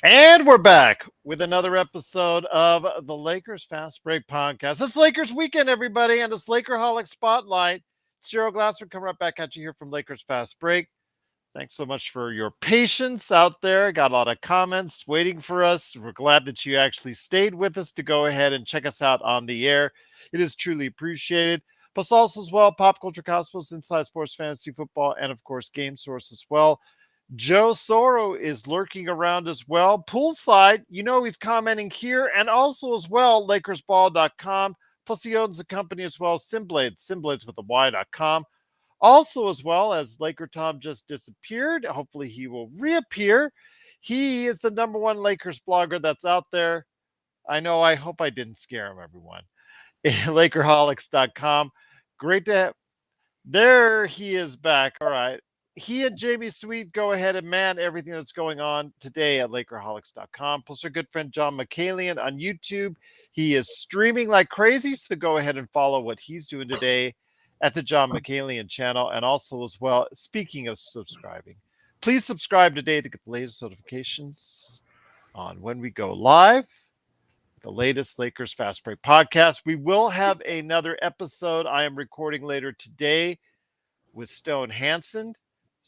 And we're back with another episode of the Lakers Fast Break Podcast. It's Lakers weekend, everybody, and it's Lakerholics Spotlight. It's Gerald Glassford coming right back at you here from Lakers Fast Break. Thanks so much for your patience out there. Got a lot of comments waiting for us. We're glad that you actually stayed with us to go ahead and check us out on the air. It is truly appreciated. Plus, also as well, Pop Culture Cosmos, Inside Sports Fantasy Football, and of course, Game Source as well. Joe Soro is lurking around as well. Poolside, he's commenting here and also as well, LakersBall.com. Plus, he owns a company as well, Simblades with a Y.com. Also, as well as LakerTom just disappeared. Hopefully, he will reappear. He is the number one Lakers blogger that's out there. I hope I didn't scare him, everyone. Lakerholics.com. Great to have. There he is back. All right. He and Jamie Sweet go ahead and man everything that's going on today at Lakerholics.com. Plus, our good friend John McCalian on YouTube. He is streaming like crazy, so go ahead and follow what he's doing today at the John McCalian channel. And also, as well, speaking of subscribing, please subscribe today to get the latest notifications on when we go live. The latest Lakers Fast Break podcast. We will have another episode I am recording later today with Stone Hansen.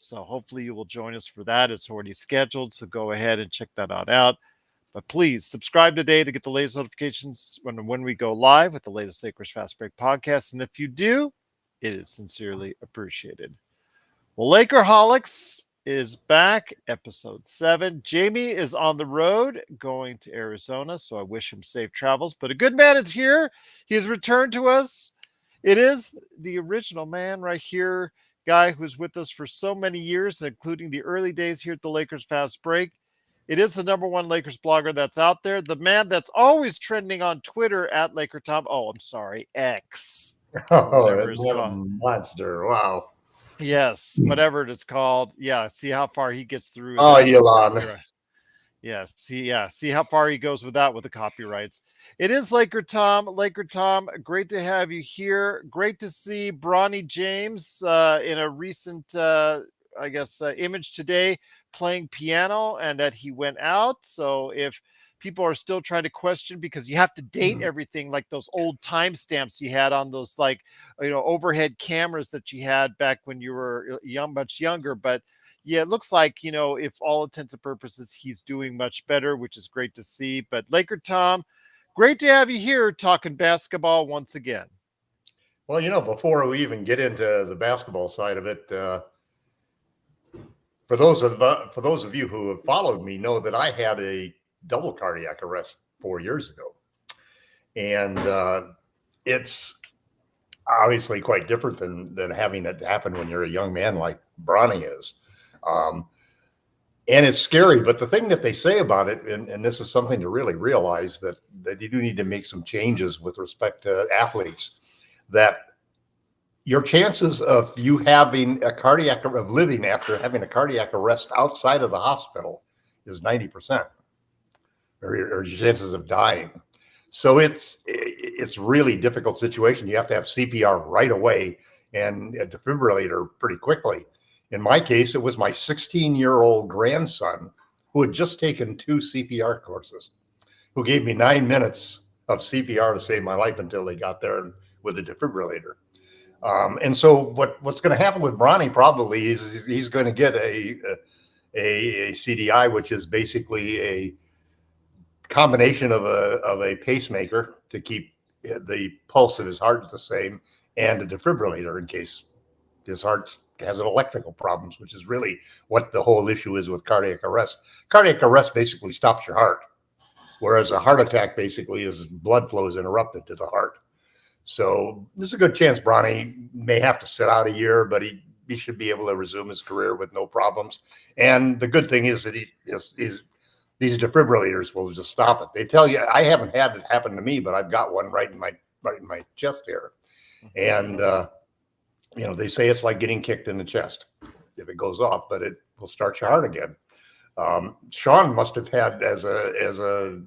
So hopefully you will join us for that. It's already scheduled, so go ahead and check that out. But please subscribe today to get the latest notifications when we go live with the latest Lakers Fast Break podcast. And if you do, it is sincerely appreciated. Well, Lakerholics is back, episode 7. Jamie is on the road going to Arizona, so I wish him safe travels. But a good man is here. He has returned to us. It is the original man right here, guy who's with us for so many years, including the early days here at the Lakers Fast Break. It is the number one Lakers blogger that's out there. The man that's always trending on Twitter at LakerTom. Oh, I'm sorry, X. Oh, what a monster. Wow. Yes, whatever it is called. Yeah, see how far he gets through. Oh, Elon. Yes, see how far he goes with that with the copyrights. It is LakerTom. LakerTom, great to have you here. Great to see Bronny James in a recent, image today playing piano and that he went out. So if people are still trying to question, because you have to date everything like those old timestamps you had on those overhead cameras that you had back when you were much younger. But yeah, it looks like, if all intents and purposes, he's doing much better, which is great to see. But Lakertom, great to have you here talking basketball once again. Well, before we even get into the basketball side of it, for those of you who have followed me know that I had a double cardiac arrest 4 years ago. And it's obviously quite different than having it happen when you're a young man like Bronny is. And it's scary, but the thing that they say about it, and this is something to really realize, that you do need to make some changes with respect to athletes, that your chances of you having living after having a cardiac arrest outside of the hospital is 90%, or your chances of dying. So it's really difficult situation. You have to have CPR right away and a defibrillator pretty quickly. In my case, it was my 16-year-old grandson who had just taken 2 CPR courses, who gave me 9 minutes of CPR to save my life until they got there with a defibrillator. And so what's going to happen with Bronny probably is he's going to get a CDI, which is basically a combination of a pacemaker to keep the pulse of his heart the same, and a defibrillator in case his heart has electrical problems, which is really what the whole issue is with cardiac arrest. Cardiac arrest basically stops your heart, whereas a heart attack basically is blood flow is interrupted to the heart. So there's a good chance Bronny may have to sit out a year, but he should be able to resume his career with no problems. And the good thing is that these defibrillators will just stop it. They tell you, I haven't had it happen to me, but I've got one right in my chest here. And they say it's like getting kicked in the chest if it goes off, but it will start your heart again. Sean must have had, as a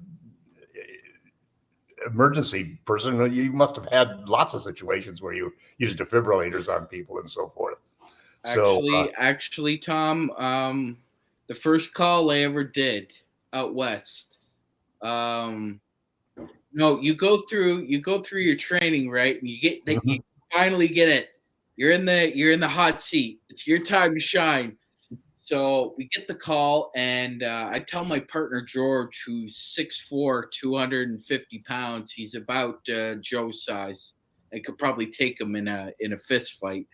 emergency person, you must have had lots of situations where you use defibrillators on people and so forth. Actually, Tom, the first call I ever did, out west. No, you go through your training, right? And you finally get it. You're in the hot seat. It's your time to shine. So we get the call, and I tell my partner George, who's 6'4", 250 pounds. He's about Joe's size. I could probably take him in a fist fight.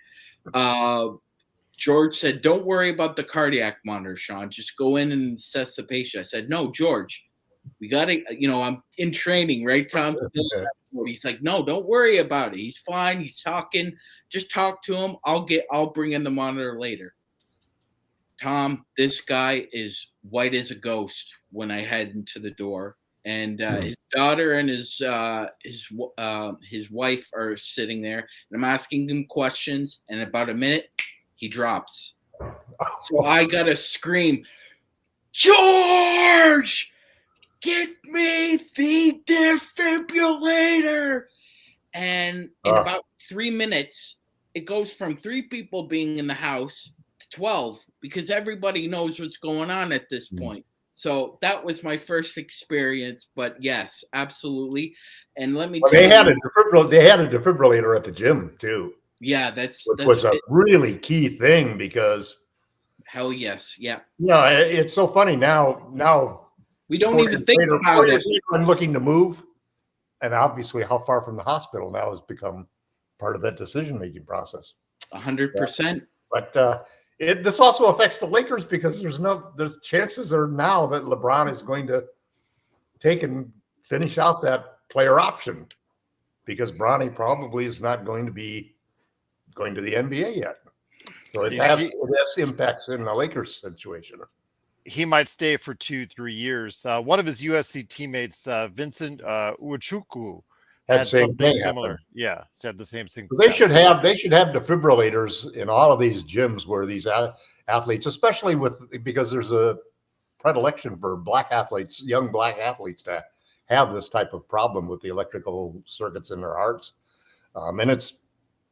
George said, "Don't worry about the cardiac monitor, Sean. Just go in and assess the patient." I said, "No, George, we got to, I'm in training, right, Tom?" He's like, "No, don't worry about it. He's fine. He's talking. Just talk to him. I'll bring in the monitor later." Tom, this guy is white as a ghost when I head into the door, and his daughter and his wife are sitting there, and I'm asking him questions, and about a minute, he drops. So I gotta scream, "George, get me the defibrillator!" And in about 3 minutes, it goes from 3 people being in the house to 12, because everybody knows what's going on at this point. So that was my first experience, but yes, absolutely. And let me tell you, they had a defibrillator at the gym too. Yeah, which was a really key thing, because hell yes, yeah. Yeah, it's so funny now. We don't even think about it. I'm looking to move, and obviously, how far from the hospital now has become part of that decision-making process. 100%. But this also affects the Lakers, because there's chances are now that LeBron is going to take and finish out that player option, because Bronny probably is not going to be going to the NBA yet. So it has impacts in the Lakers situation. He might stay for 2-3 years. One of his USC teammates, Vincent Uwachukwu, had something similar. Yeah, said the same thing. They should have defibrillators in all of these gyms where these athletes, especially because there's a predilection for black athletes, young black athletes, to have this type of problem with the electrical circuits in their hearts, and it's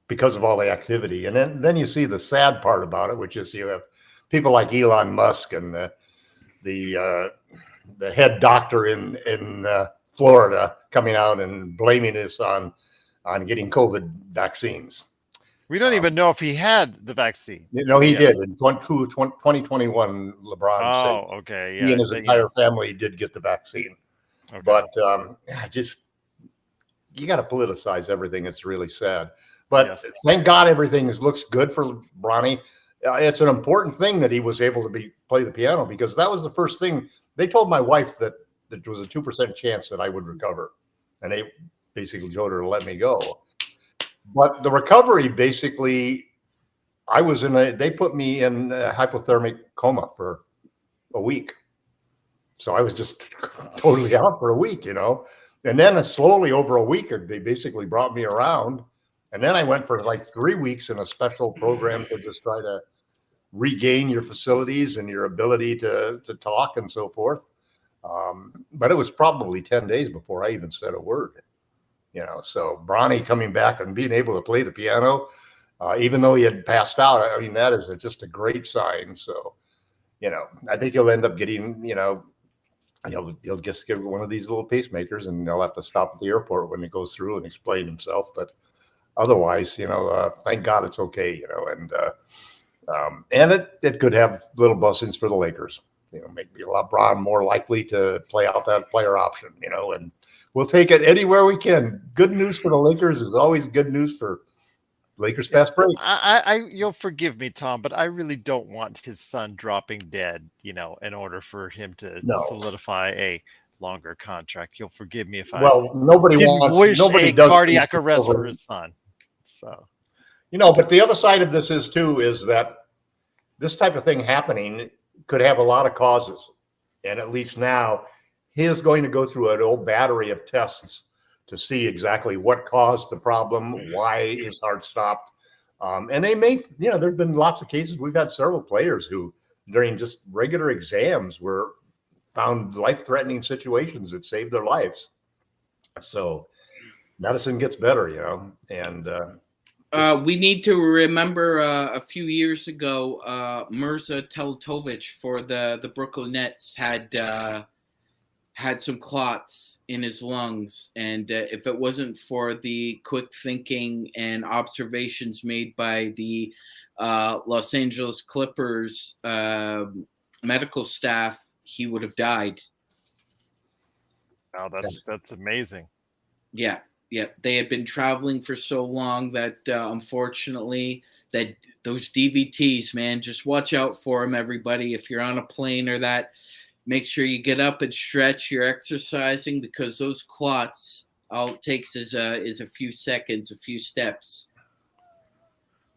because of all the activity. And then you see the sad part about it, which is you have people like Elon Musk and the head doctor in Florida coming out and blaming this on getting COVID vaccines. We don't even know if he had the vaccine. No, he did. In 2021, LeBron said okay. Yeah, he and his entire family did get the vaccine. Okay. But you got to politicize everything. It's really sad. But thank God everything looks good for Bronny. It's an important thing that he was able to play the piano, because that was the first thing. They told my wife that there was a 2% chance that I would recover. And they basically told her to let me go. But the recovery, basically, they put me in a hypothermic coma for a week. So I was just totally out for a week, And then slowly over a week, they basically brought me around. And then I went for like 3 weeks in a special program to just try to regain your facilities and your ability to talk and so forth. But it was probably 10 days before I even said a word, So Bronny coming back and being able to play the piano, even though he had passed out, I mean, that is just a great sign. So, I think he'll end up getting, he'll just get one of these little pacemakers, and they'll have to stop at the airport when he goes through and explain himself. But otherwise, thank God it's okay, and it could have little blessings for the Lakers, make LeBron more likely to play out that player option, and we'll take it anywhere we can. Good news for the Lakers is always good news for Lakers fast break. You'll forgive me, Tom, but I really don't want his son dropping dead, in order for him to solidify a longer contract. You'll forgive me if nobody wish a cardiac arrest for his son. So, but the other side of this is that this type of thing happening could have a lot of causes. And at least now he is going to go through an old battery of tests to see exactly what caused the problem, why his heart stopped. And they may, there've been lots of cases. We've had several players who during just regular exams were found life-threatening situations that saved their lives. So medicine gets better, and we need to remember a few years ago, Mirza Teletovic for the Brooklyn Nets had had some clots in his lungs, and if it wasn't for the quick thinking and observations made by the Los Angeles Clippers medical staff, he would have died. Wow, that's amazing. Yeah, they had been traveling for so long that unfortunately, that those DVTs, man, just watch out for them, everybody. If you're on a plane or that, make sure you get up and stretch. You're exercising, because those clots, all it takes is a few seconds, a few steps.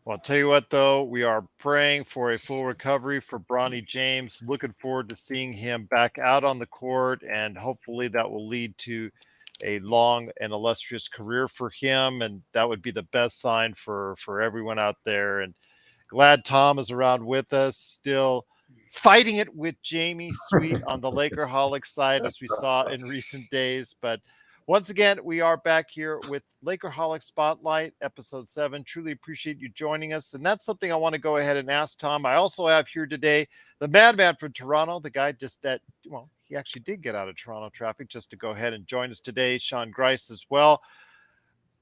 Well, I'll tell you what, though, we are praying for a full recovery for Bronny James. Looking forward to seeing him back out on the court, and hopefully that will lead to a long and illustrious career for him, and that would be the best sign for everyone out there. And glad Tom is around with us, still fighting it with Jamie Sweet on the Lakerholics side, as we saw in recent days. But once again, we are back here with Lakerholics Spotlight, episode 7. Truly appreciate you joining us. And that's something I want to go ahead and ask Tom. I also have here today the madman from Toronto, the guy he actually did get out of Toronto traffic just to go ahead and join us today, Sean Grice as well.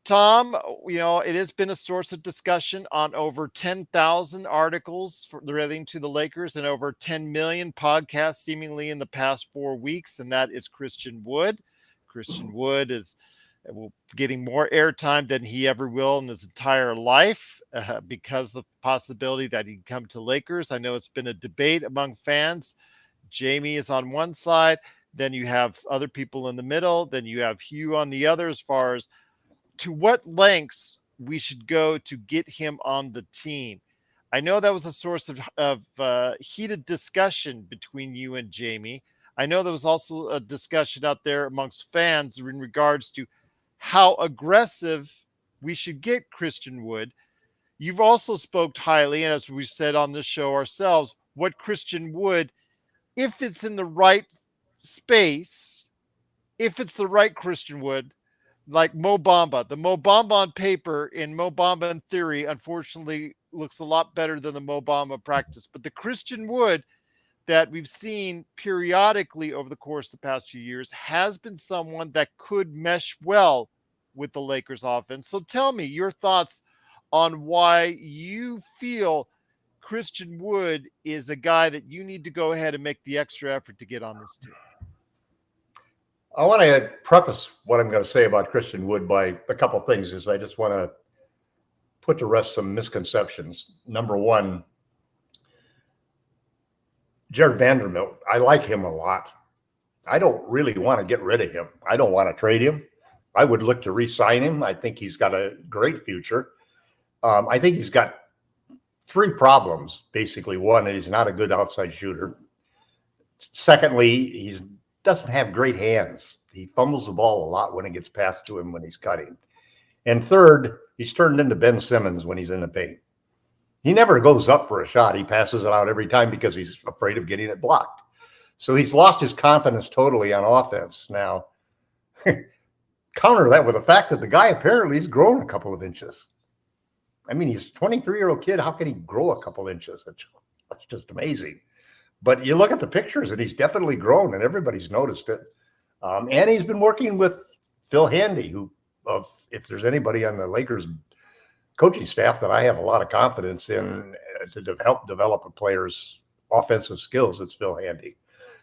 Tom, it has been a source of discussion on over 10,000 articles relating to the Lakers and over 10 million podcasts seemingly in the past 4 weeks, and that is Christian Wood. Christian Wood is getting more airtime than he ever will in his entire life because of the possibility that he can come to Lakers. I know it's been a debate among fans. Jamie is on one side, then you have other people in the middle, then you have Hugh on the other, as far as to what lengths we should go to get him on the team. I know that was a source of heated discussion between you and Jamie. I know there was also a discussion out there amongst fans in regards to how aggressive we should get Christian Wood. You've also spoke highly, and as we said on this show ourselves, what Christian Wood, if it's in the right space, if it's the right Christian Wood, like Mo Bamba. The Mo Bamba on paper in Mo Bamba in theory, unfortunately, looks a lot better than the Mo Bamba practice. But the Christian Wood that we've seen periodically over the course of the past few years has been someone that could mesh well with the Lakers offense. So tell me your thoughts on why you feel Christian Wood is a guy that you need to go ahead and make the extra effort to get on this team. I want to preface what I'm going to say about Christian Wood by a couple of things. I just want to put to rest some misconceptions. Number one, Jared Vanderbilt, I like him a lot. I don't really want to get rid of him. I don't want to trade him. I would look to re-sign him. I think he's got a great future. I think he's got 3 problems, basically. One, he's not a good outside shooter. Secondly, he doesn't have great hands. He fumbles the ball a lot when it gets passed to him when he's cutting. And third, he's turned into Ben Simmons when he's in the paint. He never goes up for a shot. He passes it out every time because he's afraid of getting it blocked. So he's lost his confidence totally on offense. Now, counter that with the fact that the guy apparently has grown a couple of inches. I mean, he's a 23-year-old kid. How can he grow a couple inches? That's just amazing. But you look at the pictures, and he's definitely grown, and everybody's noticed it. And he's been working with Phil Handy, who, if there's anybody on the Lakers coaching staff that I have a lot of confidence in to help develop a player's offensive skills, it's Phil Handy.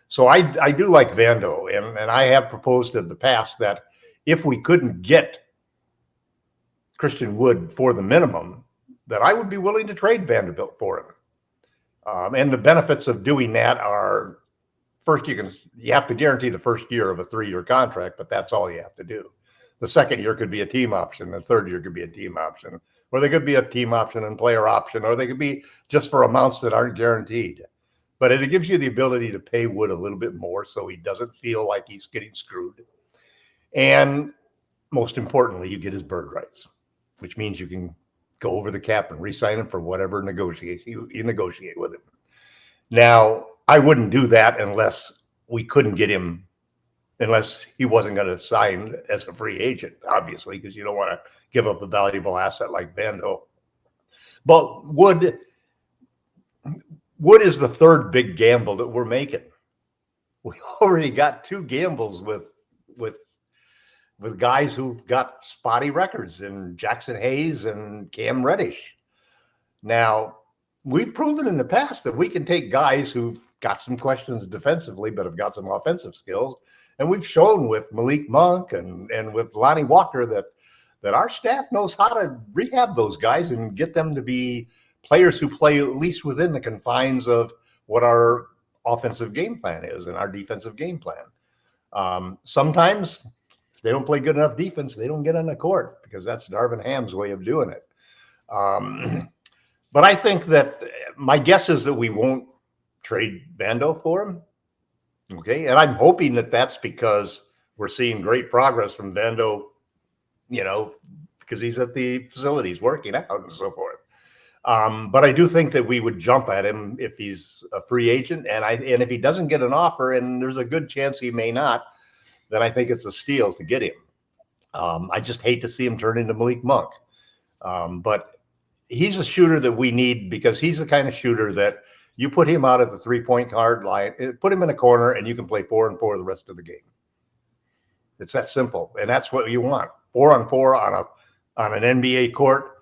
So I do like Vando, and I have proposed in the past that if we couldn't get Christian Wood for the minimum, that I would be willing to trade Vanderbilt for him. And the benefits of doing that are, first, you have to guarantee the first year of a 3-year contract, but that's all you have to do. The second year could be a team option. The third year could be a team option, or they could be a team option and player option, or they could be just for amounts that aren't guaranteed. But it gives you the ability to pay Wood a little bit more so he doesn't feel like he's getting screwed. And most importantly, you get his bird rights, which means you can go over the cap and re-sign him for whatever you negotiate with him. Now, I wouldn't do that unless we couldn't get him, unless he wasn't going to sign as a free agent, obviously, because you don't want to give up a valuable asset like Vando. But Wood is the third big gamble that we're making. we already got 2 gambles with guys who've got spotty records in Jackson Hayes and Cam Reddish. Now, we've proven in the past that we can take guys who've got some questions defensively, but have got some offensive skills. And we've shown with Malik Monk and with Lonnie Walker that our staff knows how to rehab those guys and get them to be players who play at least within the confines of what our offensive game plan is and our defensive game plan. Sometimes if they don't play good enough defense, they don't get on the court, because that's Darvin Ham's way of doing it. But I think that my guess is that we won't trade Vando for him. Okay. And I'm hoping that that's because we're seeing great progress from Vando, because he's at the facilities working out and so forth. But I do think that we would jump at him if he's a free agent. And if he doesn't get an offer, and there's a good chance he may not, then I think it's a steal to get him. I just hate to see him turn into Malik Monk. But he's a shooter that we need, because he's the kind of shooter that you put him out at the 3-point card line, put him in a corner, and you can play 4-on-4 the rest of the game. It's that simple. And that's what you want. 4-on-4 on an NBA court.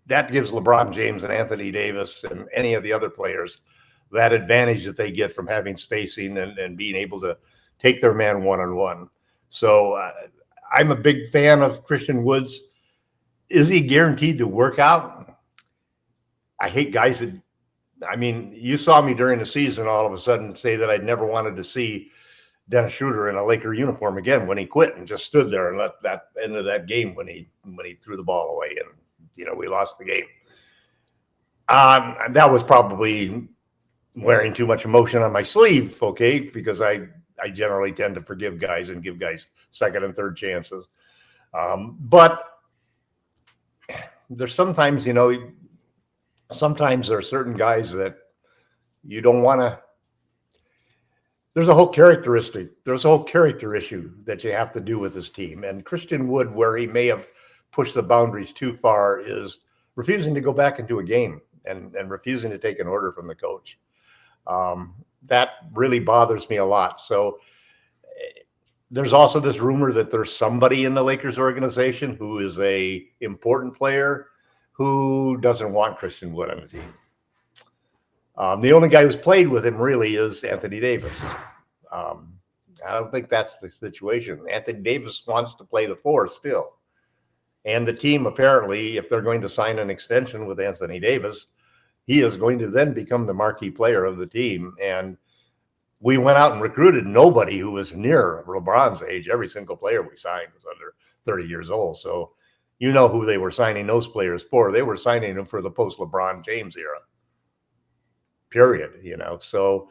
That gives LeBron James and Anthony Davis and any of the other players that advantage that they get from having spacing and being able to take their man 1-on-1. So I'm a big fan of Christian Woods. Is he guaranteed to work out? I hate guys that, you saw me during the season all of a sudden say that I'd never wanted to see Dennis Schroeder in a Laker uniform again when he quit and just stood there and let that end of that game when he threw the ball away and we lost the game. That was probably wearing too much emotion on my sleeve, okay, because I generally tend to forgive guys and give guys second and third chances. But there's sometimes, sometimes there are certain guys that you don't want to. There's a whole character issue that you have to do with this team. And Christian Wood, where he may have pushed the boundaries too far, is refusing to go back into a game and refusing to take an order from the coach. That really bothers me a lot. So there's also this rumor that there's somebody in the Lakers organization who is a important player who doesn't want Christian Wood on the team. The only guy who's played with him really is Anthony Davis. I don't think that's the situation. Anthony Davis wants to play the 4 still. And the team, apparently, if they're going to sign an extension with Anthony Davis, he is going to then become the marquee player of the team. And we went out and recruited nobody who was near LeBron's age. Every single player we signed was under 30 years old. So you know who they were signing those players for. They were signing them for the post-LeBron James era. Period. So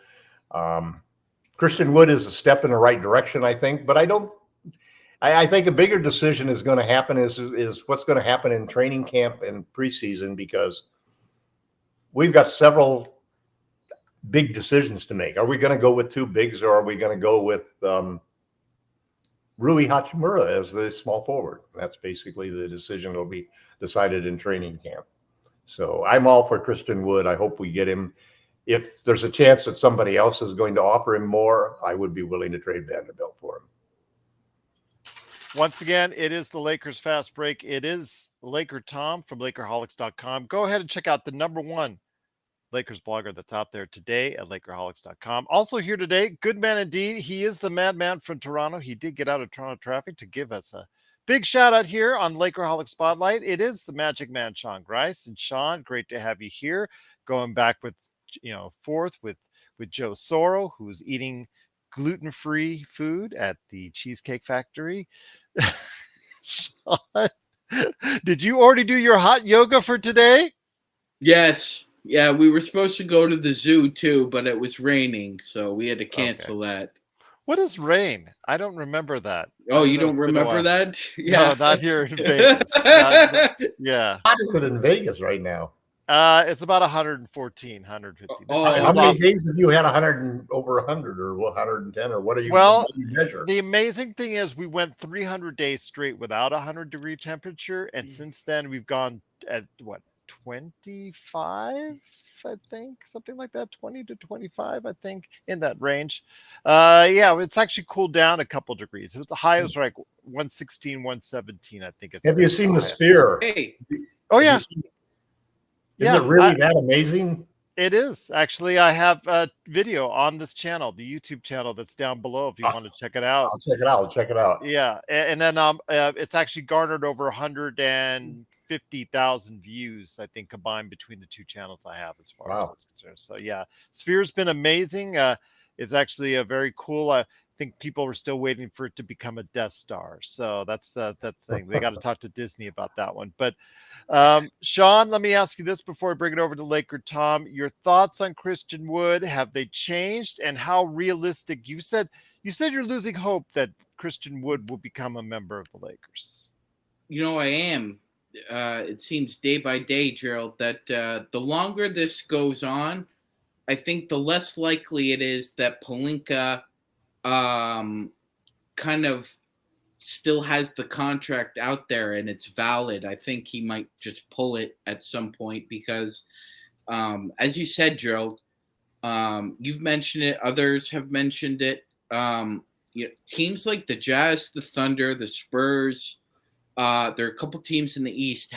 Christian Wood is a step in the right direction, I think. But I think a bigger decision is going to happen is what's going to happen in training camp and preseason, because we've got several big decisions to make. Are we going to go with 2 bigs, or are we going to go with Rui Hachimura as the small forward? That's basically the decision that will be decided in training camp. So I'm all for Christian Wood. I hope we get him. If there's a chance that somebody else is going to offer him more, I would be willing to trade Vanderbilt for him. Once again, it is the Lakers Fast Break. It is LakerTom from Lakerholics.com. Go ahead and check out the #1 Lakers blogger that's out there today at Lakerholics.com. Also here today, good man indeed. He is the madman from Toronto. He did get out of Toronto traffic to give us a big shout out here on Lakerholics Spotlight. It is the Magic Man, Sean Grice. And Sean, great to have you here. Going back with, forth with Joe Soro, who's eating gluten-free food at the Cheesecake Factory. Sean, did you already do your hot yoga for today? Yes. Yeah, we were supposed to go to the zoo too, but it was raining, so we had to cancel that. What is rain? I don't remember that. Oh, you don't remember that? Yeah. No, not here in Vegas. Yeah. How is it in Vegas right now? It's about 114, 115. How many days have you had over 100 or 110 or what are you? Well, what do you measure? The amazing thing is we went 300 days straight without 100-degree temperature, and since then we've gone at 25 I think, something like that, 20 to 25, I think, in that range. Yeah, it's actually cooled down a couple degrees. It was the high was like 116, 117, I think. Have you seen the highest. sphere? Hey, Oh Have yeah, you seen- Is yeah. it really that amazing? It is actually. I have a video on this channel, the YouTube channel that's down below. If you want to check it out. I'll check it out. I'll check it out. Yeah, and then it's actually garnered over 150,000 views, I think, combined between the two channels I have, as far as Wow. that's concerned. So yeah, Sphere's been amazing. It's actually a very cool. I think people are still waiting for it to become a Death Star. So that's the thing. They got to talk to Disney about that one. But Sean, let me ask you this before I bring it over to LakerTom. Your thoughts on Christian Wood? Have they changed, and how realistic? You said you're losing hope that Christian Wood will become a member of the Lakers. You know, I am. It seems day by day, Gerald, that the longer this goes on, I think the less likely it is that Pelinka kind of still has the contract out there and it's valid. I think he might just pull it at some point because, as you said, Gerald, you've mentioned it. Others have mentioned it. Teams like the Jazz, the Thunder, the Spurs, there are a couple teams in the East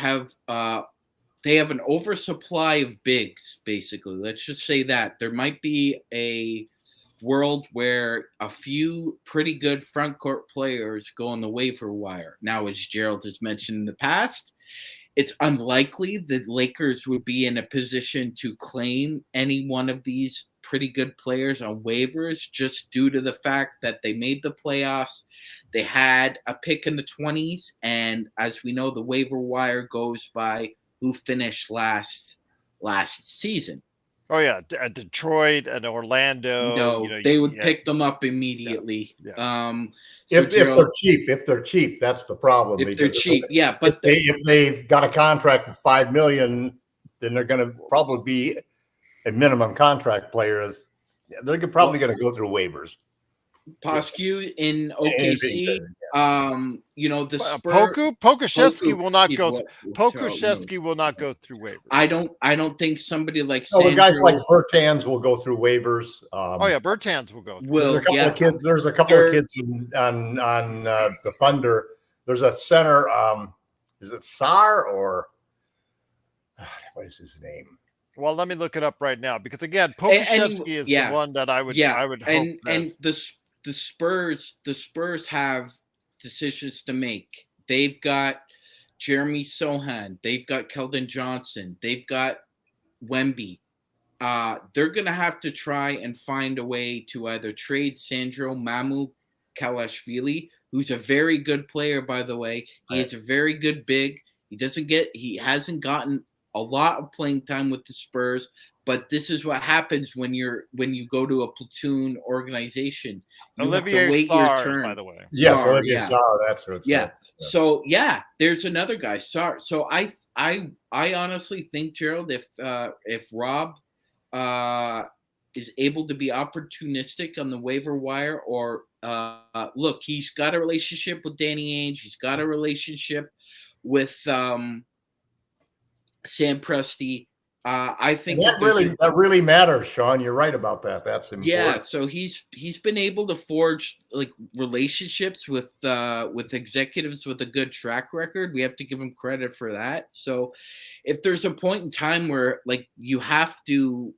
they have an oversupply of bigs, basically. Let's just say that. There might be a world where a few pretty good front court players go on the waiver wire. Now, as Gerald has mentioned in the past, it's unlikely the Lakers would be in a position to claim any one of these pretty good players on waivers just due to the fact that they made the playoffs. They had a pick in the 20s, and as we know, the waiver wire goes by who finished last season. Oh yeah, Detroit and Orlando. They would pick them up immediately. Yeah. If they're cheap, that's the problem. If they're cheap, yeah. But if they've got a contract with $5 million, then they're going to probably be a minimum contract player. They're probably going to go through waivers. Poscu in OKC, the Spurs. Pokuševski will not go. Pokuševski will not go through waivers. I don't think somebody like Sandro, guys like Bertans will go through waivers. Bertans will go. There's a couple of kids on the Thunder. There's a center. Is it Sar or what is his name? Well, let me look it up right now because again, Pokuševski is the one that I would hope. And the Spurs have decisions to make. They've got Jeremy Sohan. They've got Keldon Johnson. They've got Wemby. They're going to have to try and find a way to either trade Sandro Mamukelashvili, who's a very good player, by the way. He is a very good big. He hasn't gotten a lot of playing time with the Spurs, but this is what happens when you go to a platoon organization. You Olivier have to wait Sarr, your turn. by the way. Yes, Olivier Sarr. That's what it's yeah. So there's another guy. Sarr. So I honestly think, Gerald, if Rob is able to be opportunistic on the waiver wire, or look, he's got a relationship with Danny Ainge. He's got a relationship with Sam Presti. I think that really matters, Sean. You're right about that. That's important. Yeah, so he's been able to forge like relationships with executives with a good track record. We have to give him credit for that. So if there's a point in time where like you have to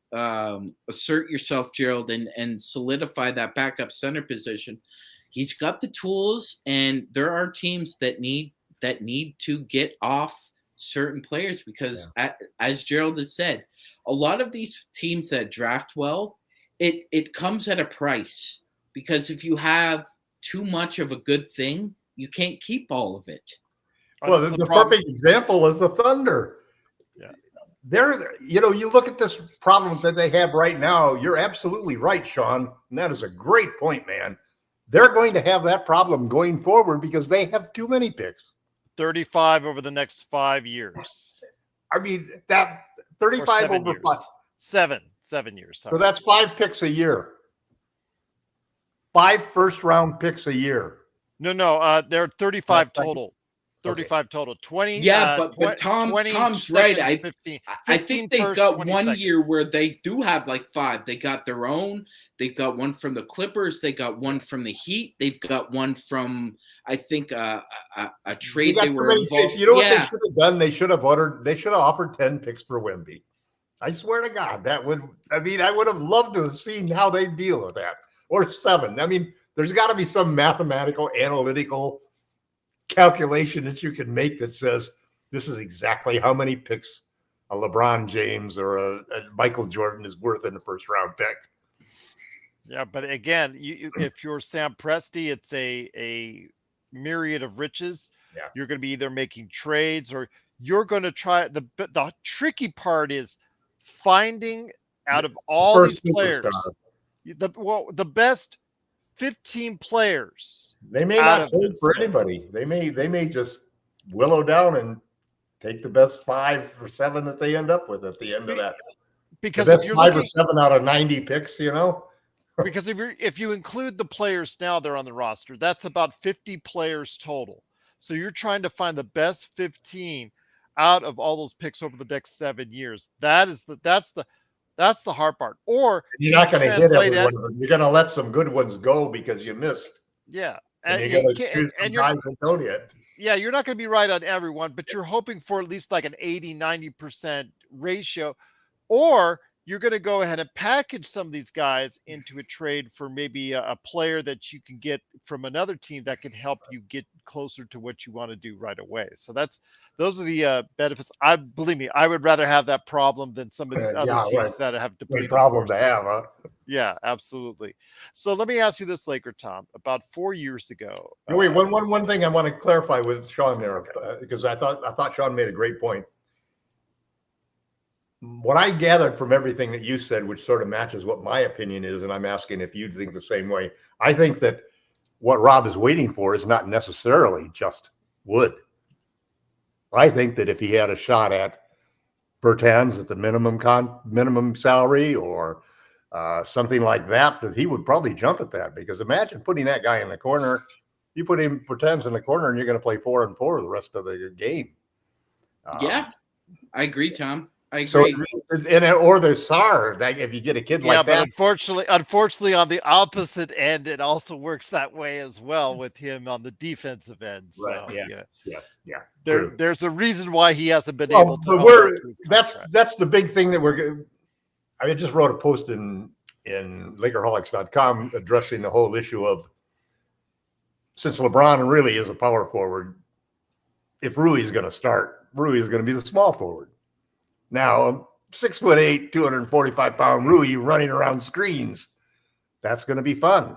assert yourself, Gerald, and solidify that backup center position, he's got the tools, and there are teams that need to get off certain players because as Gerald has said, a lot of these teams that draft well, it comes at a price, because if you have too much of a good thing, you can't keep all of it. Well, the perfect example is the Thunder. Yeah. You look at this problem that they have right now, you're absolutely right, Sean, and that is a great point, man. They're going to have that problem going forward because they have too many picks. 35 over the next 5 years. I mean, that 35 over years. 5. 7 years. Sorry. So that's 5 picks a year. 5 first-round picks a year. No, there are 35 total. 35 total. 20. Yeah, but 20 Tom's right. seconds, 15. I think they've first, got 20 one seconds. year where they do have like 5. They got their own. They got one from the Clippers. They got one from the Heat. They've got one from, I think, a trade got they too were many involved. picks. You know what they should have done? They should have offered 10 picks for Wemby. I swear to God, I would have loved to have seen how they deal with that. Or 7. I mean, there's got to be some mathematical, analytical calculation that you can make that says this is exactly how many picks a LeBron James or a Michael Jordan is worth in the first round pick. Yeah, but again, if you're Sam Presti, it's a myriad of riches. Yeah. You're going to be either making trades or you're going to try. The tricky part is finding out of all these players, the best 15 players. They may not trade for anybody. They may just willow down and take the best 5 or 7 that they end up with at the end of that. Because if you're 5 or 7 out of 90 picks, you know. Because if you include the players now they're on the roster, that's about 50 players total. So you're trying to find the best 15 out of all those picks over the next 7 years. That's the hard part. Or you're not going to hit everyone. You're going to let some good ones go because you missed. Yeah, and you're going to choose some guys that don't hit. Yeah, you're not going to be right on everyone, but you're hoping for at least like an 80-90% ratio, or you're going to go ahead and package some of these guys into a trade for maybe a player that you can get from another team that can help you get closer to what you want to do right away. So those are the benefits. Believe me, I would rather have that problem than some of these other teams that have depleted. Problem to have, huh? Yeah, absolutely. So let me ask you this, LakerTom. About 4 years ago. Wait, one thing I want to clarify with Sean there, because I thought Sean made a great point. What I gathered from everything that you said, which sort of matches what my opinion is, and I'm asking if you think the same way. I think that what Rob is waiting for is not necessarily just Wood. I think that if he had a shot at Bertans at the minimum salary or something like that, that he would probably jump at that. Because imagine putting that guy in the corner. You put him Bertans in the corner, and you're going to play 4-4 the rest of the game. Yeah, I agree, Tom. I agree. So, or the SAR, that if you get a kid like that. Yeah, but unfortunately, on the opposite end, it also works that way as well with him on the defensive end. So right. Yeah. There's a reason why he hasn't been able to. But that's the big thing that I just wrote a post in Lakerholics.com addressing the whole issue of, since LeBron really is a power forward, if Rui is going to start, Rui is going to be the small forward. Now, 6'8", 245-pound Rui running around screens, that's going to be fun.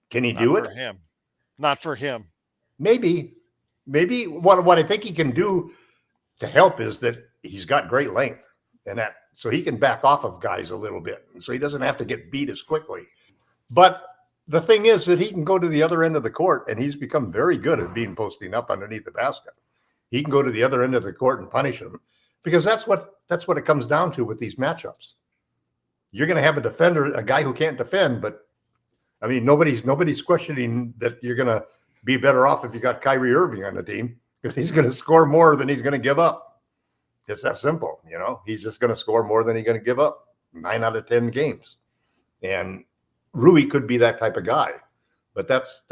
Can he do it? Not for him. Maybe what I think he can do to help is that he's got great length, and that so he can back off of guys a little bit, so he doesn't have to get beat as quickly. But the thing is that he can go to the other end of the court, and he's become very good at posting up underneath the basket. He can go to the other end of the court and punish him. Because that's what it comes down to with these matchups. You're going to have a defender, a guy who can't defend, but I mean, nobody's questioning that you're going to be better off if you got Kyrie Irving on the team, because he's going to score more than he's going to give up. It's that simple, you know. He's just going to score more than he's going to give up 9 out of 10 games. And Rui could be that type of guy. But that's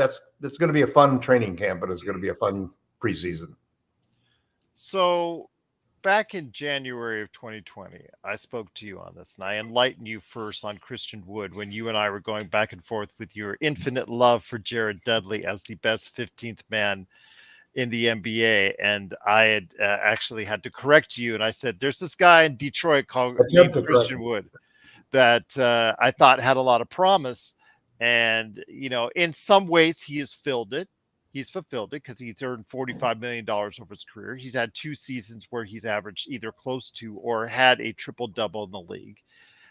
going to be a fun training camp, and it's going to be a fun preseason. So back in January of 2020, I spoke to you on this, and I enlightened you first on Christian Wood when you and I were going back and forth with your infinite love for Jared Dudley as the best 15th man in the NBA. And I had actually had to correct you, and I said, there's this guy in Detroit named Christian Wood that I thought had a lot of promise. And, you know, in some ways he has filled it. He's fulfilled it because he's earned $45 million over his career. He's had 2 seasons where he's averaged either close to or had a triple-double in the league.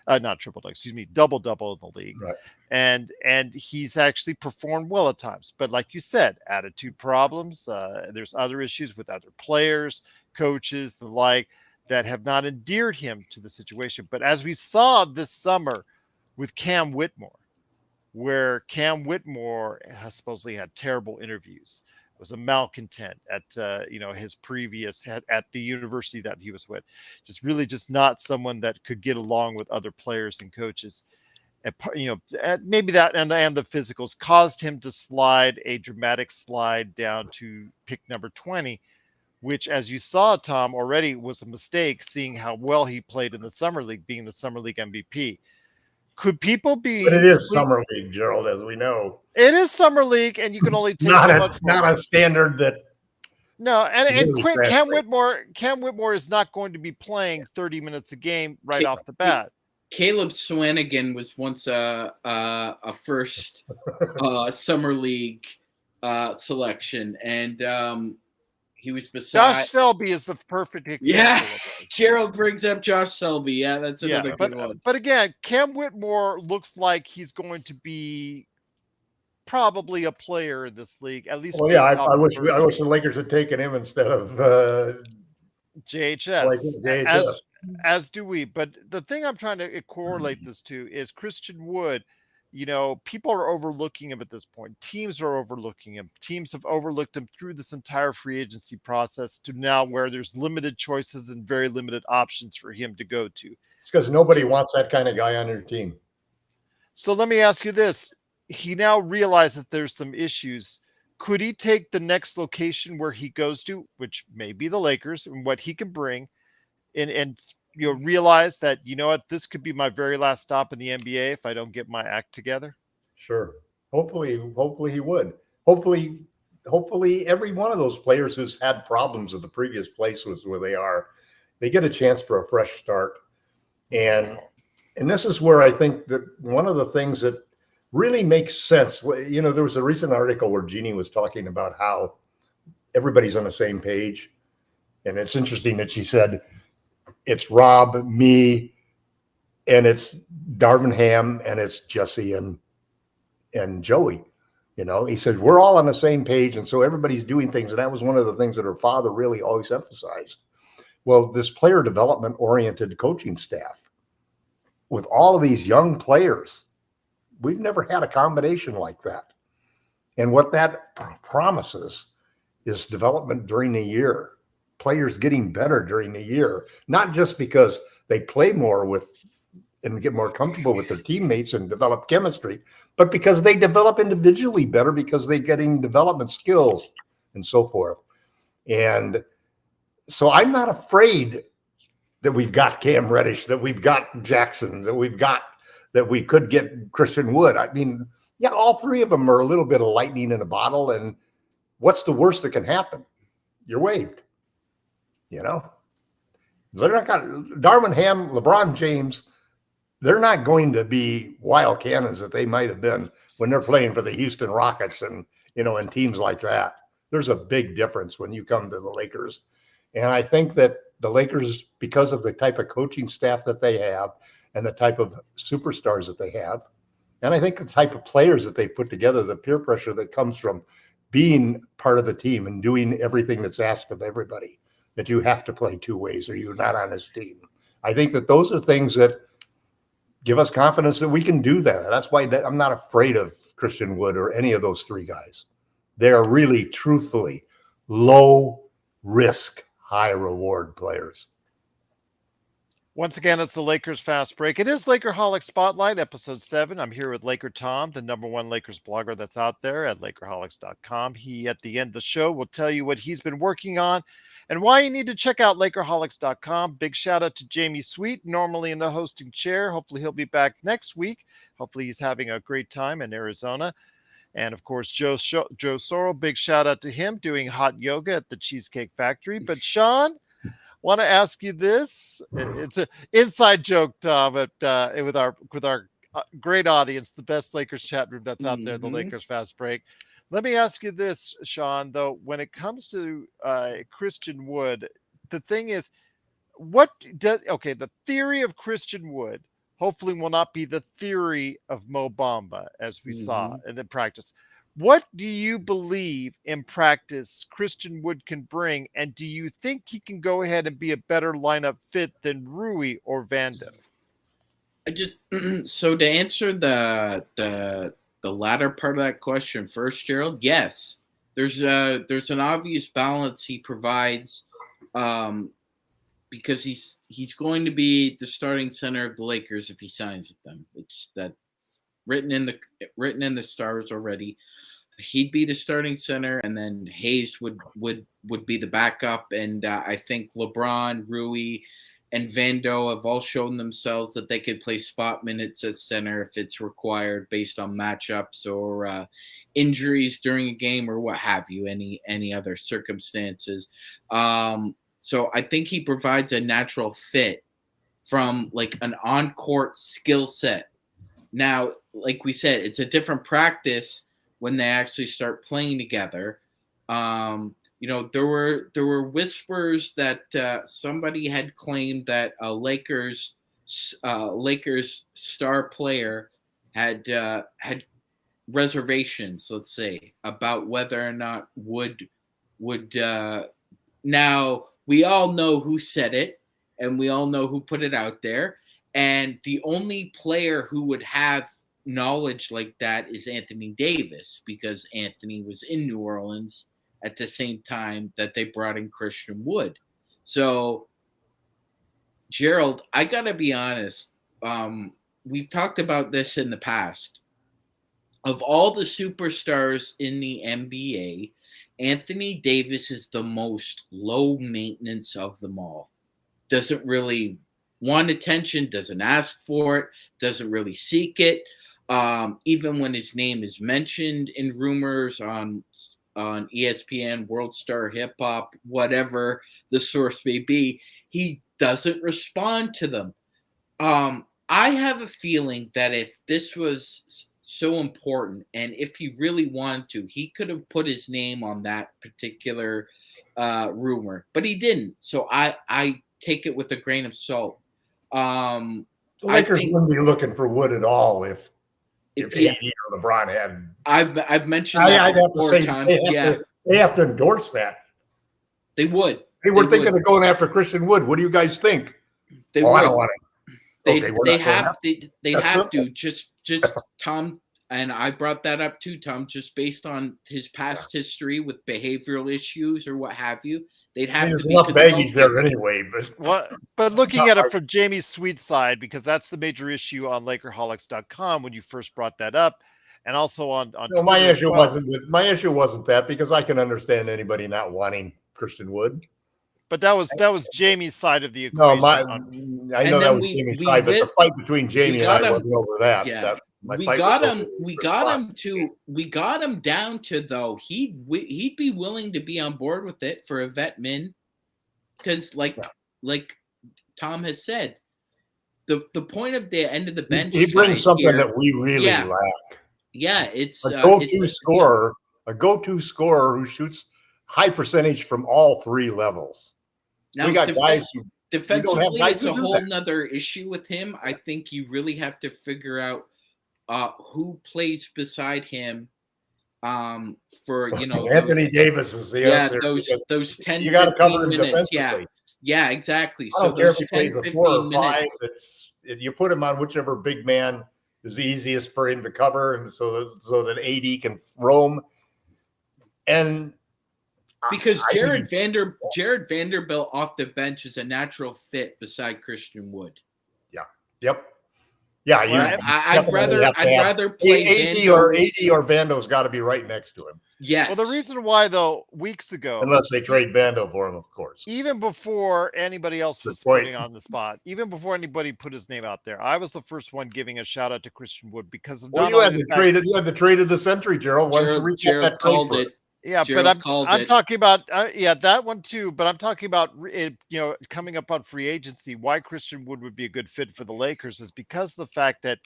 Double-double in the league. Right. And he's actually performed well at times. But like you said, attitude problems. There's other issues with other players, coaches, the like, that have not endeared him to the situation. But as we saw this summer with Cam Whitmore, where Cam Whitmore has supposedly had terrible interviews. was a malcontent at his previous at the university that he was with. Just really just not someone that could get along with other players and coaches. Maybe that and the physicals caused him to slide a dramatic slide down to pick number 20, which, as you saw, Tom, already was a mistake, seeing how well he played in the summer league, being the summer league MVP. Could people be? But it is summer league, Gerald, as we know. It is summer league, and you can only take not so a, much. Not a standard that. No, and really Cam Whitmore is not going to be playing 30 minutes a game right off the bat. Caleb Swanigan was once a first summer league selection, and he was beside Josh Selby is the perfect example. Yeah, Gerald brings up Josh Selby. Yeah, that's another good one. But again, Cam Whitmore looks like he's going to be probably a player in this league, at least. Well, yeah, I wish the Lakers had taken him instead of JHS. As do we. But the thing I'm trying to correlate this to is Christian Wood. People are overlooking him at this point. Teams are overlooking him. Teams have overlooked him through this entire free agency process to now where there's limited choices and very limited options for him to go to. It's because nobody wants that kind of guy on their team. So let me ask you this. He now realizes that there's some issues. Could he take the next location where he goes to, which may be the Lakers, and what he can bring, and realize that, this could be my very last stop in the NBA if I don't get my act together? Sure. Hopefully he would. Hopefully every one of those players who's had problems at the previous places where they get a chance for a fresh start. And this is where I think that one of the things that really makes sense, there was a recent article where Jeannie was talking about how everybody's on the same page. And it's interesting that she said, it's Rob, me, and it's Darvin Ham, and it's Jesse and Joey. He said, we're all on the same page, and so everybody's doing things. And that was one of the things that her father really always emphasized. Well, this player development-oriented coaching staff, with all of these young players, we've never had a combination like that. And what that promises is development during the year. Players getting better during the year, not just because they play more with and get more comfortable with their teammates and develop chemistry, but because they develop individually better because they're getting development skills and so forth. And so I'm not afraid that we've got Cam Reddish, that we've got Jackson, that we could get Christian Wood. I mean, yeah, all three of them are a little bit of lightning in a bottle. And what's the worst that can happen? You're waived. They're not Darvin Ham, LeBron James. They're not going to be wild cannons that they might have been when they're playing for the Houston Rockets and teams like that. There's a big difference when you come to the Lakers. And I think that the Lakers, because of the type of coaching staff that they have and the type of superstars that they have, and I think the type of players that they put together, the peer pressure that comes from being part of the team and doing everything that's asked of everybody, that you have to play two ways or you're not on this team. I think that those are things that give us confidence that we can do that. That's why I'm not afraid of Christian Wood or any of those three guys. They're really, truthfully, low risk, high reward players. Once again, it's the Lakers Fast Break. It is Lakerholics Spotlight, episode 7. I'm here with LakerTom, the #1 Lakers blogger that's out there at Lakerholics.com. He, at the end of the show, will tell you what he's been working on and why you need to check out Lakerholics.com. Big shout out to Jamie Sweet, normally in the hosting chair. Hopefully he'll be back next week. Hopefully he's having a great time in Arizona. And of course, Joe Sorrell, big shout out to him doing hot yoga at the Cheesecake Factory. But Sean, want to ask you this. It's an inside joke, Tom, with our great audience, the best Lakers chat room that's out there, the Lakers Fast Break. Let me ask you this, Sean, though, when it comes to Christian Wood, the thing is, the theory of Christian Wood hopefully will not be the theory of Mo Bamba, as we saw in the practice. What do you believe in practice Christian Wood can bring, and do you think he can go ahead and be a better lineup fit than Rui or Vando? So to answer the latter part of that question first, Gerald, yes, there's an obvious balance he provides, because he's going to be the starting center of the Lakers if he signs with them. That's written in the stars already. He'd be the starting center, and then Hayes would be the backup. And I think LeBron, Rui, and Vando have all shown themselves that they could play spot minutes at center if it's required, based on matchups or injuries during a game or what have you, any other circumstances. So I think he provides a natural fit from like an on-court skill set. Now, like we said, it's a different practice when they actually start playing together. There were whispers that somebody had claimed that a Lakers star player had reservations, let's say, about whether or not would now we all know who said it, and we all know who put it out there, and the only player who would have knowledge like that is Anthony Davis, because Anthony was in New Orleans at the same time that they brought in Christian Wood. So, Gerald, I gotta be honest. We've talked about this in the past. Of all the superstars in the NBA, Anthony Davis is the most low maintenance of them all. Doesn't really want attention, doesn't ask for it, doesn't really seek it. Even when his name is mentioned in rumors on ESPN, World Star Hip Hop, whatever the source may be, he doesn't respond to them. I have a feeling that if this was so important, and if he really wanted to, he could have put his name on that particular rumor, but he didn't. So I take it with a grain of salt. The Lakers wouldn't be looking for Wood at all if AD or LeBron had. I've mentioned that before, Tom. They have to endorse that. They would. They were thinking of going after Christian Wood. What do you guys think? They would. I don't want it. They have to. Just Tom, and I brought that up too, Tom. Just based on his past history with behavioral issues or what have you, they'd have to be enough baggage there anyway. But looking at it from Jamie Sweet's side, because that's the major issue on Lakerholics.com when you first brought that up, and also on no, my issue wasn't that, because I can understand anybody not wanting Christian Wood. But that was Jamie's side of the equation. No, I know that was Jamie's side, but the fight between Jamie and I wasn't over that. Yeah. We got him down to, though, he'd be willing to be on board with it for a vet min, because like Tom has said, the point of the end of the bench, he brings something that we really lack. Yeah, it's a go-to scorer who shoots high percentage from all three levels. Now, we got guys who defensively, it's a whole nother issue with him. I think you really have to figure out who plays beside him. For Anthony Davis is the answer. Those 10. You got to cover him minutes. defensively. Yeah, exactly. I don't care if he plays a 4 or 5. You put him on whichever big man is easiest for him to cover, and so that AD can roam. And because Jared Vanderbilt off the bench is a natural fit beside Christian Wood. Yeah. Yep. Yeah, I'd rather play AD or Vando's got to be right next to him. Yes. Well, the reason why, though, weeks ago, unless they trade Vando for him, of course. Even before anybody else was putting on the spot, even before anybody put his name out there, I was the first one giving a shout out to Christian Wood because of you had the trade of the century, Gerald. Why don't you Gerald called it. Yeah, Gerald, but I'm talking about that one too. But I'm talking about it, coming up on free agency. Why Christian Wood would be a good fit for the Lakers is because of the fact that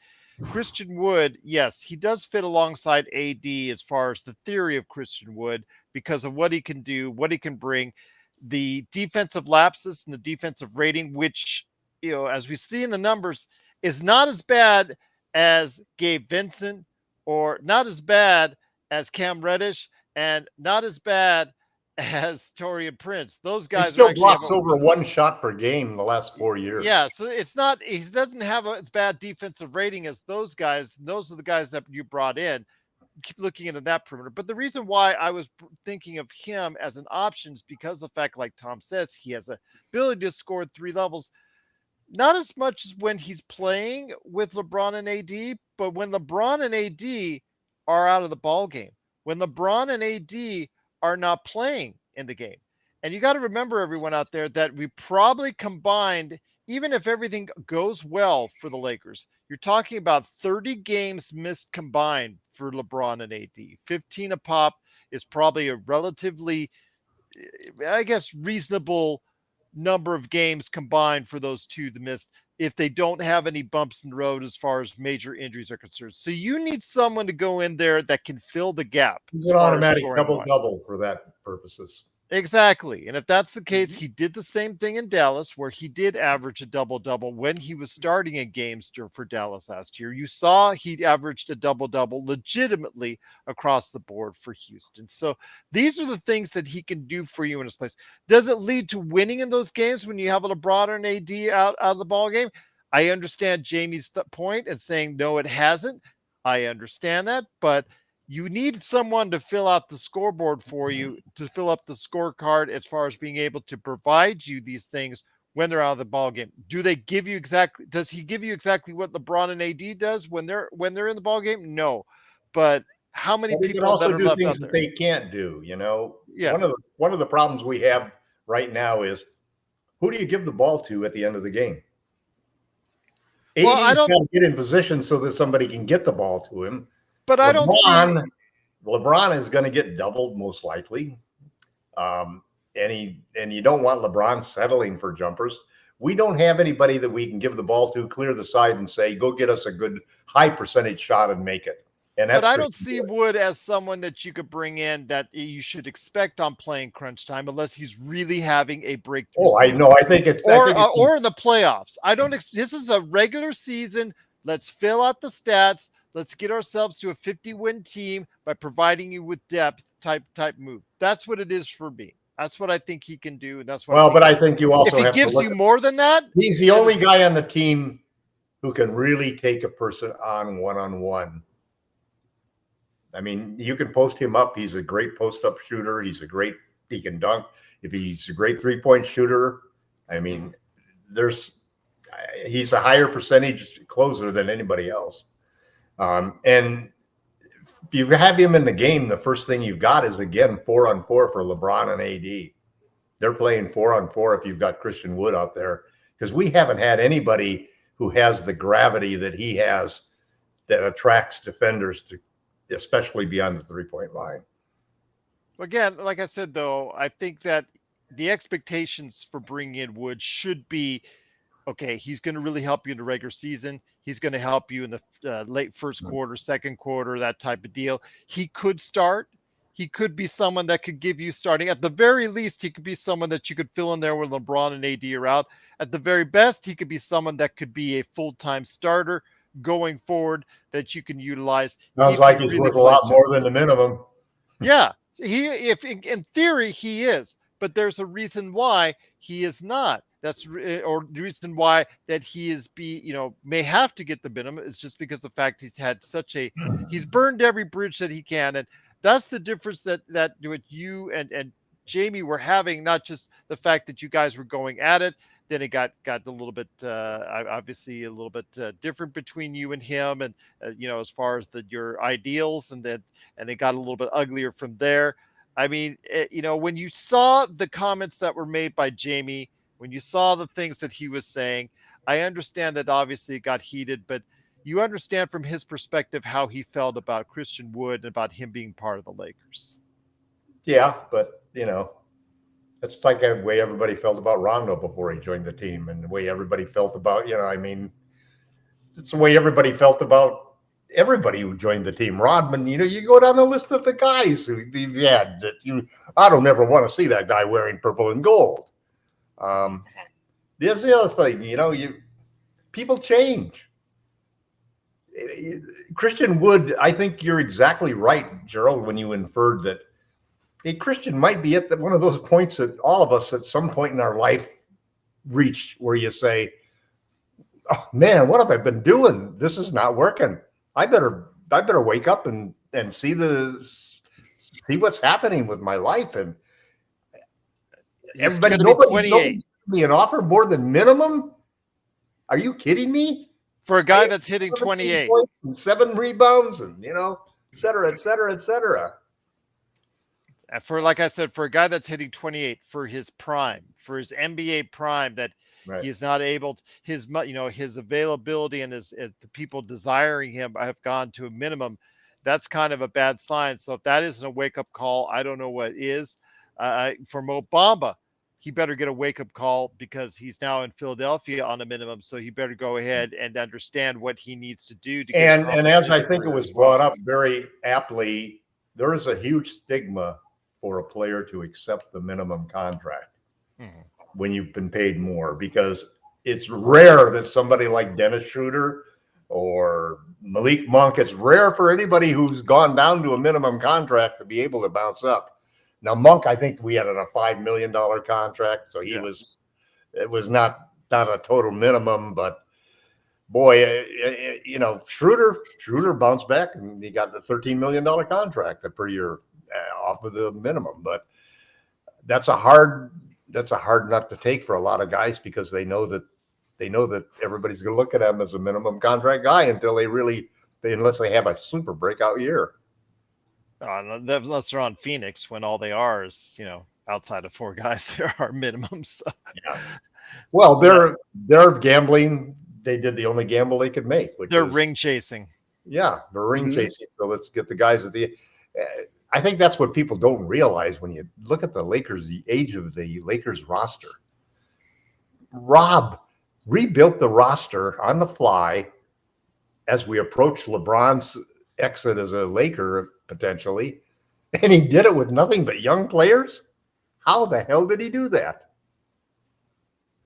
Christian Wood, yes, he does fit alongside AD as far as the theory of Christian Wood because of what he can do, what he can bring, the defensive lapses and the defensive rating, which as we see in the numbers, is not as bad as Gabe Vincent or not as bad as Cam Reddish. And not as bad as Taurean Prince. Those guys he still blocks over 1 shot per game in the last 4 years. Yeah, so it's not. He doesn't have as bad defensive rating as those guys. Those are the guys that you brought in. keep looking into that perimeter. But the reason why I was thinking of him as an option is because of the fact, like Tom says, he has a ability to score at 3 levels. Not as much as when he's playing with LeBron and AD, but when LeBron and AD are out of the ball game, when LeBron and AD are not playing in the game. And you got to remember, everyone out there, that we probably combined, even if everything goes well for the Lakers, you're talking about 30 games missed combined for LeBron and AD. 15 a pop is probably a relatively, I guess, reasonable number of games combined for those two to miss if they don't have any bumps in the road as far as major injuries are concerned. So you need someone to go in there that can fill the gap. It's an automatic double-double for that purposes. Exactly. And if that's the case, he did the same thing in Dallas, where he did average a double-double when he was starting in games for Dallas last year. You saw he averaged a double-double legitimately across the board for Houston. So these are the things that he can do for you in his place. Does it lead to winning in those games when you have a LeBron and AD out of the ball game? I understand Jamie's point and saying, no, it hasn't. I understand that, but you need someone to fill out the scoreboard for you, to fill up the scorecard as far as being able to provide you these things when they're out of the ball game. Does he give you exactly what LeBron and AD does when they're in the ball game? No. But how many people also do things that they can't do, Yeah. One of the problems we have right now is, who do you give the ball to at the end of the game? Well, AD's got to get in position so that somebody can get the ball to him. But I don't see LeBron is going to get doubled most likely. And you don't want LeBron settling for jumpers. We don't have anybody that we can give the ball to, clear the side and say, go get us a good high percentage shot and make it. But I don't see Wood as someone that you could bring in that you should expect on playing crunch time, unless he's really having a breakthrough. Oh, season. I know. I think it's or in the playoffs. This is a regular season. Let's fill out the stats. Let's get ourselves to a 50-win team by providing you with depth type move. That's what it is for me. That's what I think he can do. And that's what I think you also if he gives you more than that, he's the only guy on the team who can really take a person on one-on-one. I mean, you can post him up. He's a great post-up shooter. He can dunk. If he's a great three-point shooter, I mean, he's a higher percentage closer than anybody else. And if you have him in the game, the first thing you've got is, again, 4-on-4 for LeBron and AD. They're playing 4-on-4 if you've got Christian Wood out there, because we haven't had anybody who has the gravity that he has that attracts defenders to, especially beyond the three-point line. Again, like I said, though, I think that the expectations for bringing in Wood should be, okay, he's going to really help you in the regular season. He's going to help you in the late first quarter, second quarter, that type of deal. He could start. He could be someone that could give you starting. At the very least, he could be someone that you could fill in there when LeBron and AD are out. At the very best, he could be someone that could be a full-time starter going forward that you can utilize. Sounds like he's worth a lot more than the minimum. Yeah. If in theory he is, but there's a reason why he is not. Or the reason why that he is may have to get the minimum is just because of the fact he's burned every bridge that he can. And that's the difference that you and Jamie were having, not just the fact that you guys were going at it. Then it got a little bit, obviously a little bit different between you and him, and as far as your ideals, and it got a little bit uglier from there. I mean, when you saw the comments that were made by Jamie, when you saw the things that he was saying, I understand that obviously it got heated, but you understand from his perspective how he felt about Christian Wood and about him being part of the Lakers. Yeah, but that's like the way everybody felt about Rondo before he joined the team, and the way everybody felt about, it's the way everybody felt about everybody who joined the team. Rodman, you go down the list of the guys who you've had that I don't ever want to see that guy wearing purple and gold. There's the other thing, people change. Christian Wood, I think you're exactly right, Gerald, when you inferred that Christian might be at one of those points that all of us at some point in our life reach where you say, oh man, what have I been doing? This is not working. I better wake up and and see what's happening with my life. And everybody, nobody's giving me an offer more than minimum. Are you kidding me? For a guy that's hitting 28 and 7 rebounds, and et cetera, et cetera, et cetera. For, like I said, for a guy that's hitting 28 for his prime, for his NBA prime, that right. He's not able to, his availability and the people desiring him have gone to a minimum. That's kind of a bad sign. So if that isn't a wake-up call, I don't know what is. For Mo Bamba, he better get a wake-up call, because he's now in Philadelphia on a minimum. So he better go ahead and understand what he needs to do to get. And as I think it was brought up very aptly, there is a huge stigma for a player to accept the minimum contract when you've been paid more, because it's rare that somebody like Dennis Schroeder or Malik Monk, it's rare for anybody who's gone down to a minimum contract to be able to bounce up. Now, Monk, I think we had a $5 million contract, so it was not a total minimum, but boy, Schroeder bounced back and he got the $13 million contract per year off of the minimum. But that's a hard nut to take for a lot of guys, because they know that everybody's going to look at them as a minimum contract guy unless they have a super breakout year. Unless they're on Phoenix, when all they are is, outside of 4 guys, there are minimums. So. Yeah. Well, they're gambling. They did the only gamble they could make. They're ring chasing. Yeah, they're ring chasing. So let's get the guys at the. I think that's what people don't realize when you look at the age of the Lakers roster. Rob rebuilt the roster on the fly as we approach LeBron's exit as a Laker potentially, and he did it with nothing but young players. How the hell did he do that?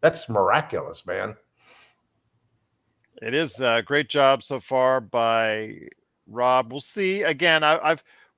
That's miraculous, man. It is a great job so far by Rob. We'll see. Again,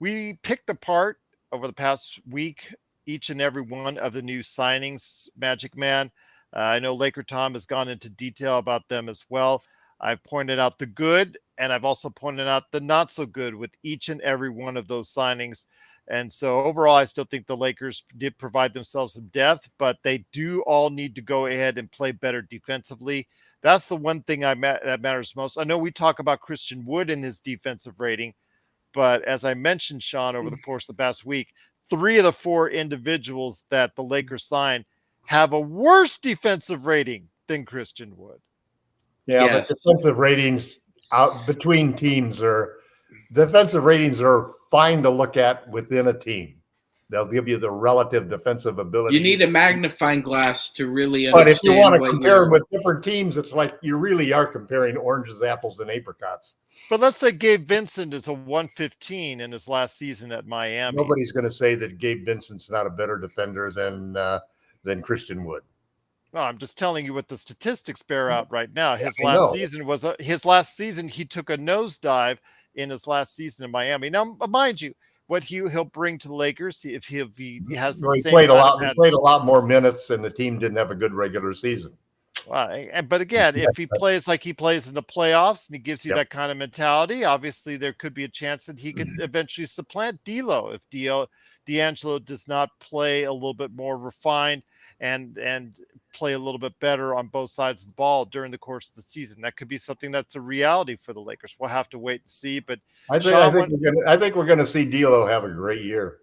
we picked apart over the past week each and every one of the new signings, Magic Man. I know LakerTom has gone into detail about them as well. I've pointed out the good, and I've also pointed out the not so good with each and every one of those signings. And so overall, I still think the Lakers did provide themselves some depth, but they do all need to go ahead and play better defensively. That's the one thing that matters most. I know we talk about Christian Wood and his defensive rating, but as I mentioned, Sean, over the course of the past week, 3 of the 4 individuals that the Lakers signed have a worse defensive rating than Christian Wood. Yeah, yes. But defensive ratings out between teams defensive ratings are fine to look at within a team. They'll give you the relative defensive ability. You need a magnifying glass to really understand. But if you want to compare them with different teams, it's like you really are comparing oranges, apples, and apricots. But let's say Gabe Vincent is a 115 in his last season at Miami. Nobody's going to say that Gabe Vincent's not a better defender than Christian Wood. No, I'm just telling you what the statistics bear out right now. His last season he took a nosedive in his last season in Miami. Now, mind you, what he'll bring to the Lakers if he has the same. He played a lot more minutes, and the team didn't have a good regular season. But again, if he plays like he plays in the playoffs and he gives you that kind of mentality, obviously there could be a chance that he could eventually supplant D'Lo if D'Angelo does not play a little bit more refined and play a little bit better on both sides of the ball during the course of the season. That could be something that's a reality for the Lakers. We'll have to wait and see. But I think we're going to see D'Lo have a great year.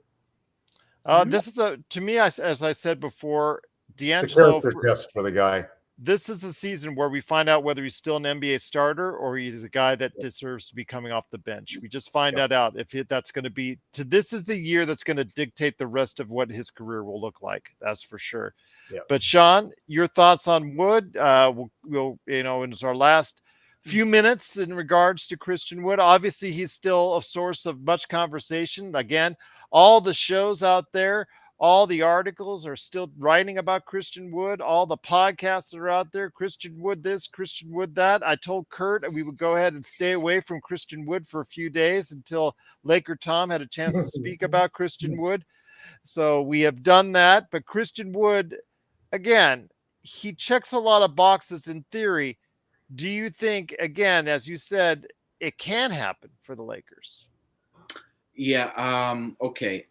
This is to me, as I said before, D'Angelo test for the guy. This is the season where we find out whether he's still an NBA starter or he's a guy that deserves to be coming off the bench. We just find that out that's going to be. This is the year that's going to dictate the rest of what his career will look like. That's for sure. Yeah. But Sean, your thoughts on Wood? We'll it's our last few minutes in regards to Christian Wood. Obviously, he's still a source of much conversation. Again, all the shows out there. All the articles are still writing about Christian Wood. All the podcasts that are out there, Christian Wood this, Christian Wood that. I told Kurt we would go ahead and stay away from Christian Wood for a few days until LakerTom had a chance to speak about Christian Wood. So we have done that. But Christian Wood, again, he checks a lot of boxes in theory. Do you think, again, as you said, it can happen for the Lakers? Yeah. Okay.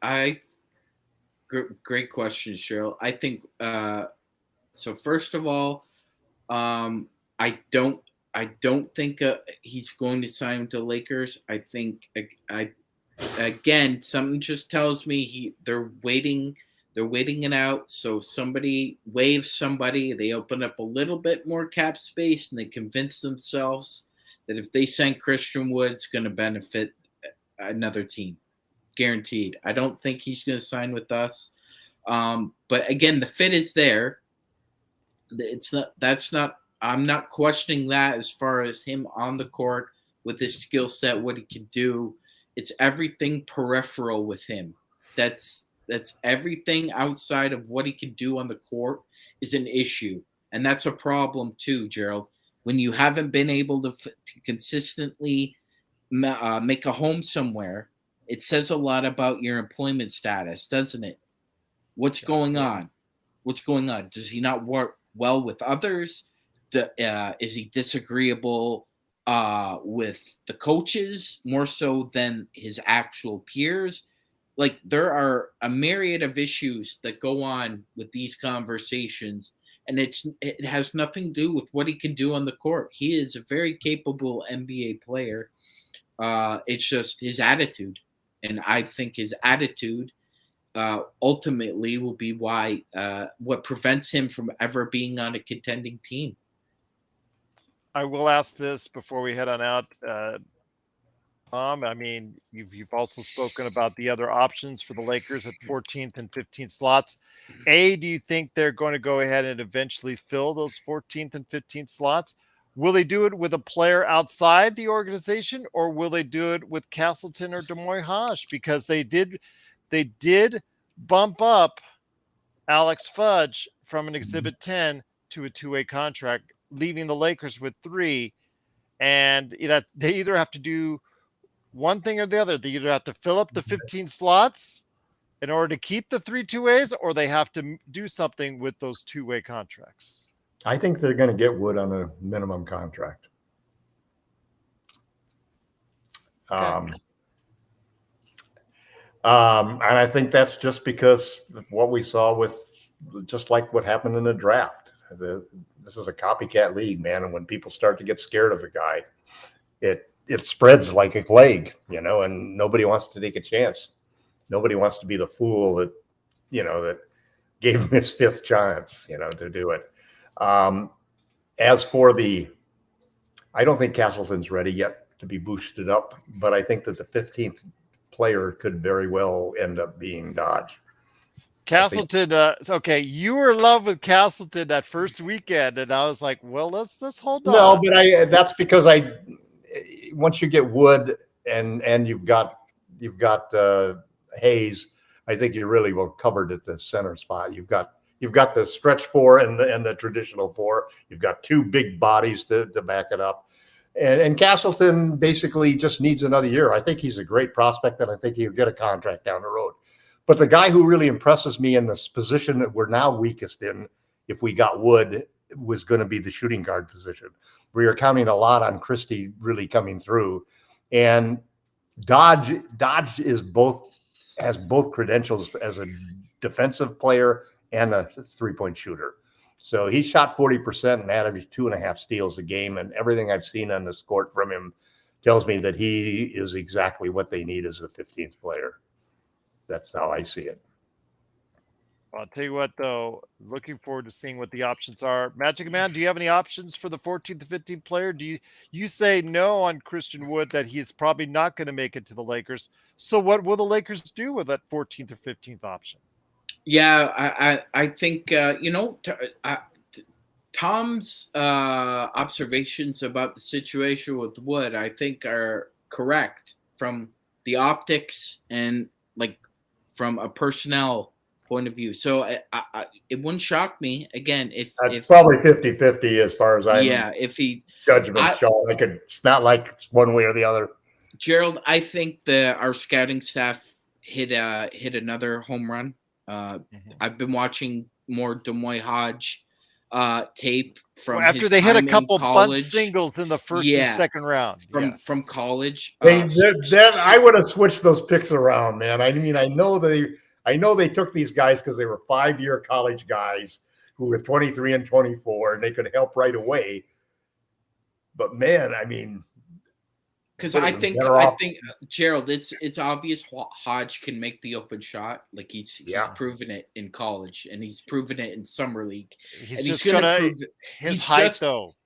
Great question, Cheryl. I think. So first of all, I don't. I don't think he's going to sign with the Lakers. I think. I again, something just tells me they're waiting. They're waiting it out. So somebody waves somebody. They open up a little bit more cap space, and they convince themselves that if they send Christian Wood, it's going to benefit another team, guaranteed. I don't think he's going to sign with us. But again, the fit is there. It's not. That's not. I'm not questioning that as far as him on the court with his skill set, what he can do. It's everything peripheral with him. That's everything outside of what he can do on the court is an issue, and that's a problem too, Gerald. When you haven't been able to consistently make a home somewhere, it says a lot about your employment status, doesn't it? What's going on? What's going on? Does he not work well with others? Is he disagreeable with the coaches more so than his actual peers? Like, there are a myriad of issues that go on with these conversations, and it has nothing to do with what he can do on the court. He is a very capable NBA player. It's just his attitude, and I think his attitude ultimately will be why what prevents him from ever being on a contending team. I will ask this before we head on out. Tom, I mean, you've also spoken about the other options for the Lakers at 14th and 15th slots. Do you think they're going to go ahead and eventually fill those 14th and 15th slots? Will they do it with a player outside the organization, or will they do it with Castleton or Demoy Hodge? Because they did bump up Alex Fudge from an Exhibit 10 to a two-way contract, leaving the Lakers with three. And that they either have to do one thing or the other. They either have to fill up the 15 slots in order to keep the three two-ways, or they have to do something with those two-way contracts. I think they're going to get Wood on a minimum contract. Okay. And I think that's just because of what we saw with, just like what happened in the draft. This is a copycat league, man. And when people start to get scared of a guy, it spreads like a plague, and nobody wants to take a chance. Nobody wants to be the fool that, that gave him his fifth chance, to do it. As for I don't think Castleton's ready yet to be boosted up, but I think that the 15th player could very well end up being Dodge. Castleton, okay, you were in love with Castleton that first weekend, and I was like, well, let's hold on. No, but that's because once you get Wood and you've got Hayes, I think you're really well covered at the center spot. You've got the stretch four and the traditional four. You've got two big bodies to back it up. And Castleton basically just needs another year. I think he's a great prospect, and I think he'll get a contract down the road. But the guy who really impresses me in this position that we're now weakest in, if we got Wood, was going to be the shooting guard position. We are counting a lot on Christie really coming through. And Dodge has both credentials as a defensive player and a three-point shooter. So he shot 40% and averaged 2.5 steals a game. And everything I've seen on this court from him tells me that he is exactly what they need as a 15th player. That's how I see it. I'll tell you what, though, looking forward to seeing what the options are. Magic Man, do you have any options for the 14th to 15th player? Do you say no on Christian Wood, that he's probably not going to make it to the Lakers? So what will the Lakers do with that 14th or 15th option? Yeah, I think Tom's observations about the situation with Wood, I think, are correct from the optics and from a personnel point of view. So it wouldn't shock me again if probably 50-50 as far as if he judgment, Sean. It's not like it's one way or the other. Gerald, I think our scouting staff hit another home run. I've been watching more Demoy Hodge tape from after his they hit a time in couple bunt college. singles in the first and second round. From college. I would have switched those picks around, man. I mean, I know they took these guys because they were 5-year college guys who were 23 and 24, and they could help right away. But man, I mean, because I think Gerald, it's obvious Hodge can make the open shot. Like he's proven it in college, and he's proven it in summer league. He's just gonna prove it. His height, though.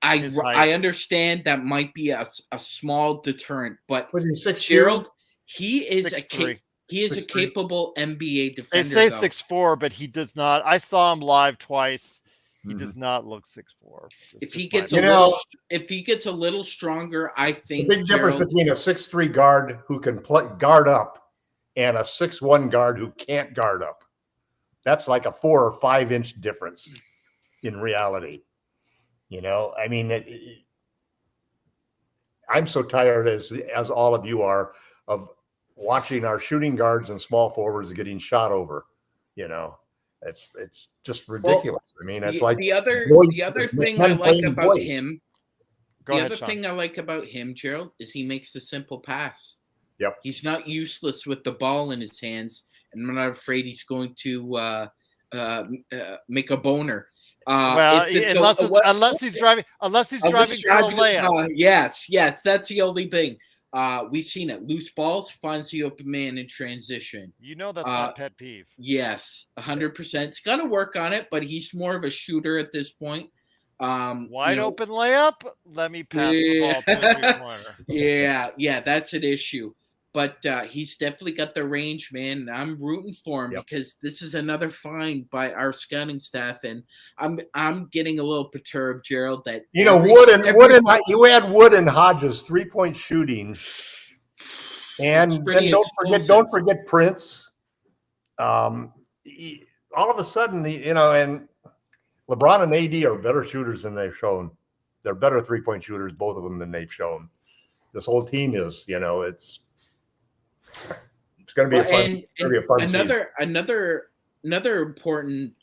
I understand that might be a small deterrent, but was he 6'2"? Gerald, he is 6'3". a capable NBA defender. They say 6'4", but he does not. I saw him live twice. He does not look 6'4". If he gets a little stronger, I think the big difference between a 6'3" guard who can guard up and a 6'1" guard who can't guard up. That's like a 4 or 5 inch difference in reality. I mean, I'm so tired as all of you are of watching our shooting guards and small forwards getting shot over. It's just ridiculous. I mean, it's like the other thing I like about him. Thing I like about him, Gerald, is he makes the simple pass. Yep. He's not useless with the ball in his hands, and I'm not afraid he's going to make a boner. Unless he's driving for a layup. Yes, that's the only thing. We've seen it. Loose balls finds the open man in transition. That's my pet peeve. Yes, 100%. It's gonna work on it, but he's more of a shooter at this point. Wide open layup. Let me pass the ball to the corner. Yeah, that's an issue. But he's definitely got the range, man. I'm rooting for him because this is another find by our scouting staff, and I'm getting a little perturbed, Gerald. That you had Wood and Hodges 3-point shooting, and then don't forget Prince. All of a sudden, and LeBron and AD are better shooters than they've shown. They're better 3-point shooters, both of them, than they've shown. This whole team is, it's going to be a fun season. Another important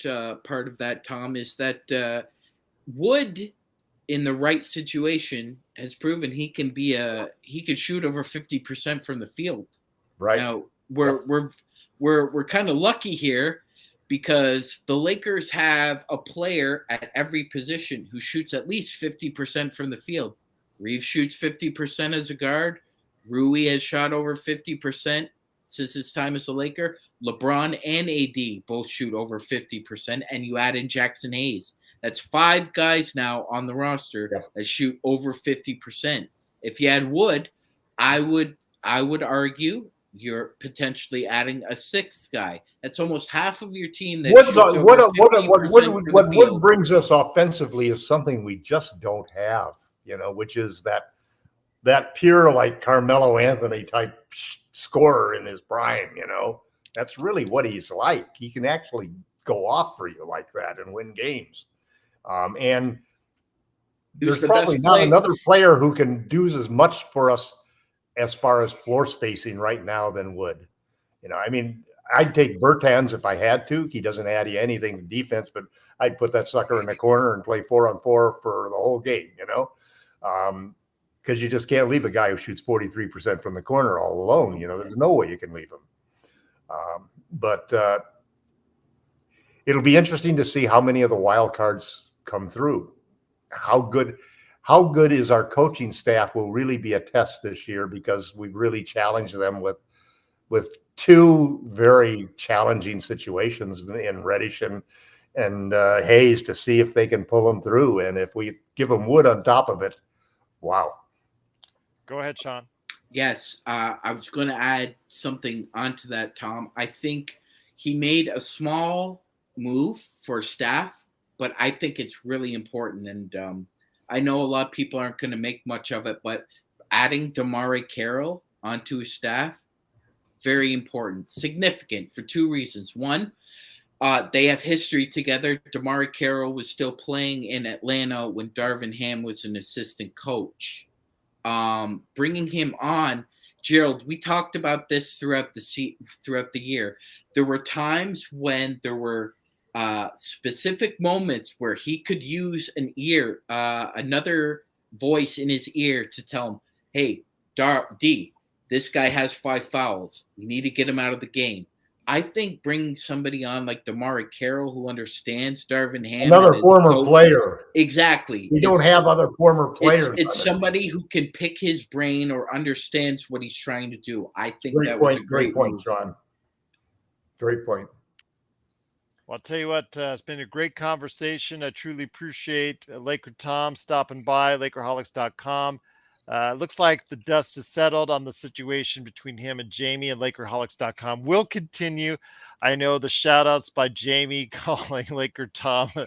part of that, Tom, is that Wood, in the right situation, has proven he could shoot over 50% from the field. Right now, we're kind of lucky here because the Lakers have a player at every position who shoots at least 50% from the field. Reeves shoots 50% as a guard. Rui has shot over 50% since his time as a Laker. LeBron and AD both shoot over 50%, and you add in Jackson Hayes. That's 5 guys now on the roster that shoot over 50%. If you add Wood, I would argue you're potentially adding a 6th guy. That's almost half of your team. What Wood brings us offensively is something we just don't have, which is that pure, like Carmelo Anthony type scorer in his prime. That's really what he's like. He can actually go off for you like that and win games. And there's probably not another player who can do as much for us as far as floor spacing right now than Wood. I mean, I'd take Bertans if I had to. He doesn't add you anything to defense, but I'd put that sucker in the corner and play 4-on-4 for the whole game, because you just can't leave a guy who shoots 43% from the corner all alone. There's no way you can leave him. But it'll be interesting to see how many of the wild cards come through. How good is our coaching staff will really be a test this year, because we've really challenged them with 2 very challenging situations in Reddish and Hayes to see if they can pull them through. And if we give them Wood on top of it, wow. Go ahead, Sean. Yes, I was going to add something onto that, Tom. I think he made a small move for staff, but I think it's really important. And I know a lot of people aren't going to make much of it, but adding DeMarre Carroll onto his staff, very important, significant for 2 reasons. One, they have history together. DeMarre Carroll was still playing in Atlanta when Darvin Ham was an assistant coach. Bringing him on, Gerald, we talked about this throughout the year. There were times when there were specific moments where he could use another voice in his ear to tell him, hey, D, this guy has 5 fouls. We need to get him out of the game. I think bringing somebody on like Damari Carroll, who understands Darvin Ham, another former player. Exactly. We don't have other former players. It's somebody who can pick his brain or understands what he's trying to do. I think Great that point, was a great point, move. Sean. Great point. Well, I'll tell you what, it's been a great conversation. I truly appreciate LakerTom stopping by, Lakerholics.com. Looks like the dust has settled on the situation between him and Jamie, and Lakerholics.com will continue. I know the shout outs by Jamie calling LakerTom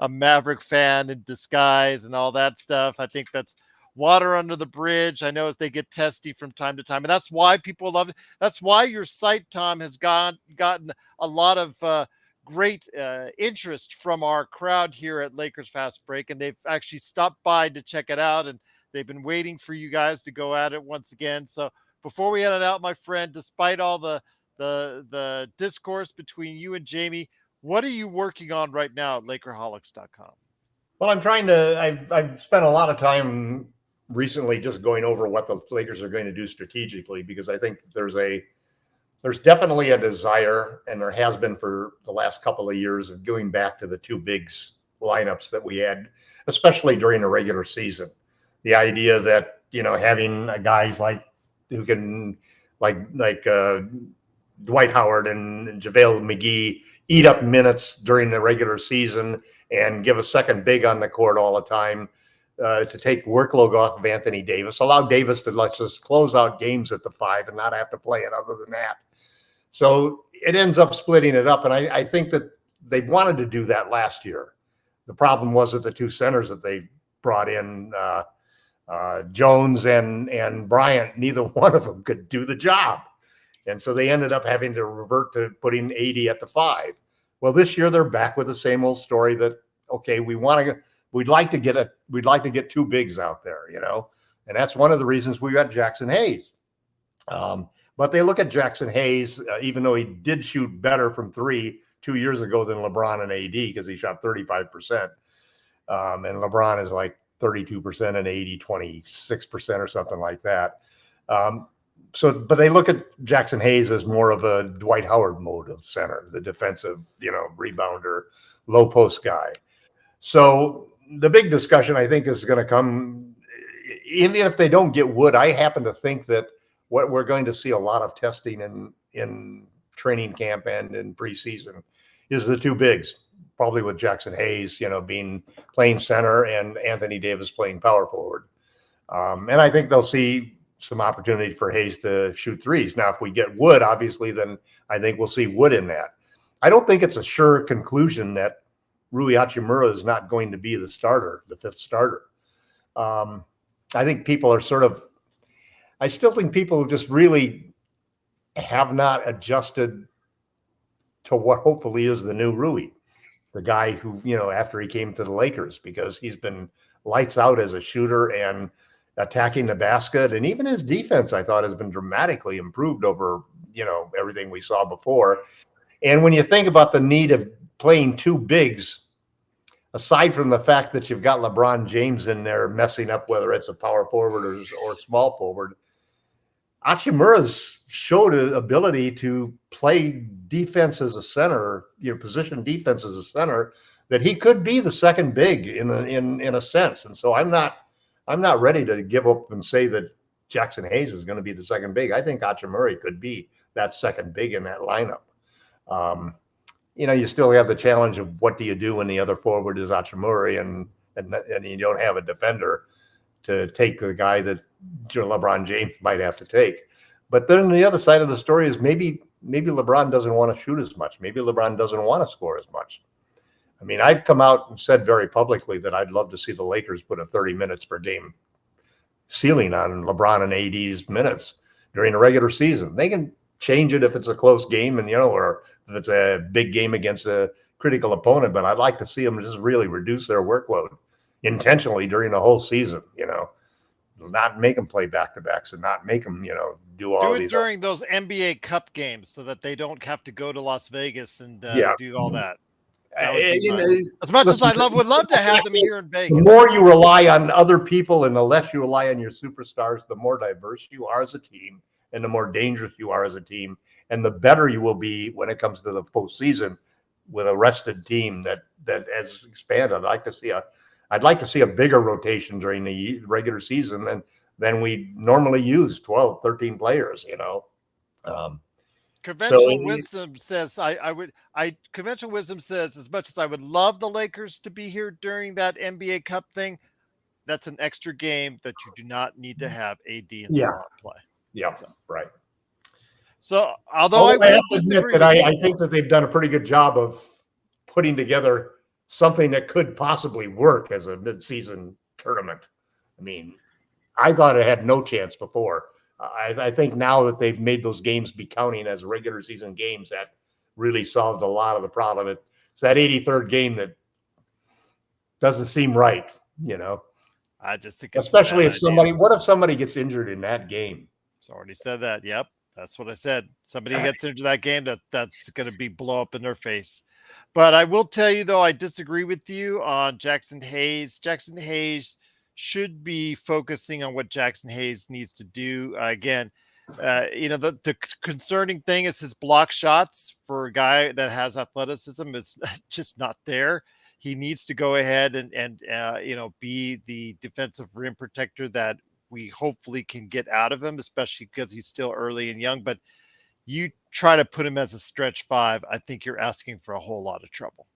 a Maverick fan in disguise and all that stuff. I think that's water under the bridge. I know as they get testy from time to time, and that's why people love it. That's why your site, Tom, has gotten a lot of great interest from our crowd here at Lakers Fast Break, and they've actually stopped by to check it out, and they've been waiting for you guys to go at it once again. So before we edit out, my friend, despite all the discourse between you and Jamie, what are you working on right now at Lakerholics.com? Well, I'm trying to. I've spent a lot of time recently just going over what the Lakers are going to do strategically, because I think there's definitely a desire, and there has been for the last couple of years, of going back to the 2 bigs lineups that we had, especially during the regular season. The idea that, having guys who can Dwight Howard and JaVale McGee eat up minutes during the regular season and give a second big on the court all the time, to take workload off of Anthony Davis, allow Davis to let's just close out games at the 5 and not have to play it other than that. So it ends up splitting it up. And I think that they wanted to do that last year. The problem was that the 2 centers that they brought in, Jones and Bryant, neither one of them could do the job. And so they ended up having to revert to putting 80 at the 5. Well, this year they're back with the same old story that, okay, we'd like to get 2 bigs out there, and that's one of the reasons we got Jackson Hayes. But they look at Jackson Hayes, even though he did shoot better from 3 2 years ago than LeBron and AD, because he shot 35%. And LeBron is like 32% and AD 26% or something like that. But they look at Jackson Hayes as more of a Dwight Howard mode of center, the defensive, rebounder, low post guy. So the big discussion, I think, is going to come, even if they don't get Wood. I happen to think that what we're going to see a lot of testing in training camp and in preseason is the 2 bigs, probably with Jackson Hayes, playing center and Anthony Davis playing power forward. And I think they'll see some opportunity for Hayes to shoot threes. Now, if we get Wood, obviously, then I think we'll see Wood in that. I don't think it's a sure conclusion that Rui Hachimura is not going to be the starter, the 5th starter. I think people are I still think people just really have not adjusted to what hopefully is the new Rui, the guy who, after he came to the Lakers, because he's been lights out as a shooter and attacking the basket. And even his defense, I thought, has been dramatically improved over, everything we saw before. And when you think about the need of playing 2 bigs, aside from the fact that you've got LeBron James in there messing up whether it's a power forward or small forward, Hachimura's showed an ability to play defense as a center, position defense as a center, that he could be the second big in a sense. And so I'm not ready to give up and say that Jackson Hayes is going to be the second big. I think Hachimura could be that second big in that lineup. You still have the challenge of what do you do when the other forward is Hachimura and you don't have a defender to take the guy that LeBron James might have to take. But then the other side of the story is maybe LeBron doesn't want to shoot as much. Maybe LeBron doesn't want to score as much. I mean, I've come out and said very publicly that I'd love to see the Lakers put a 30 minutes per game ceiling on LeBron and AD's minutes during the regular season. They can change it if it's a close game and, or if it's a big game against a critical opponent, but I'd like to see them just really reduce their workload intentionally during the whole season, not make them play back-to-backs and not make them, do all these. Do it during those NBA Cup games so that they don't have to go to Las Vegas and do all that. That would be You mine. know, As much as listen, I would love to have them here in the Vegas. more you rely on other people and the less you rely on your superstars, the more diverse you are as a team and the more dangerous you are as a team. And the better you will be when it comes to the postseason with a rested team that has expanded. I'd like to see a bigger rotation during the regular season than we normally use, 12, 13 players, you know. Conventional wisdom says conventional wisdom says, as much as I would love the Lakers to be here during that NBA Cup thing, that's an extra game that you do not need to have AD and LeBron play. Yeah, right. So, although I will disagree, I think that they've done a pretty good job of putting together something that could possibly work as a mid-season tournament. I mean, I thought it had no chance before. I think now that they've made those games be counting as regular season games, that really solved a lot of the problem. It's that 83rd game that doesn't seem right, you know. I just think it's especially if what if somebody gets injured in that game? It's already said that. Yep. That's what I said. Somebody gets into that game, that's going to be blow up in their face. But I will tell you, though, I disagree with you on Jackson Hayes. Jackson Hayes should be focusing on what Jackson Hayes needs to do. Again, the concerning thing is his block shots for a guy that has athleticism is just not there. He needs to go ahead and be the defensive rim protector that we hopefully can get out of him, especially because he's still early and young. But you try to put him as a stretch five, I think you're asking for a whole lot of trouble.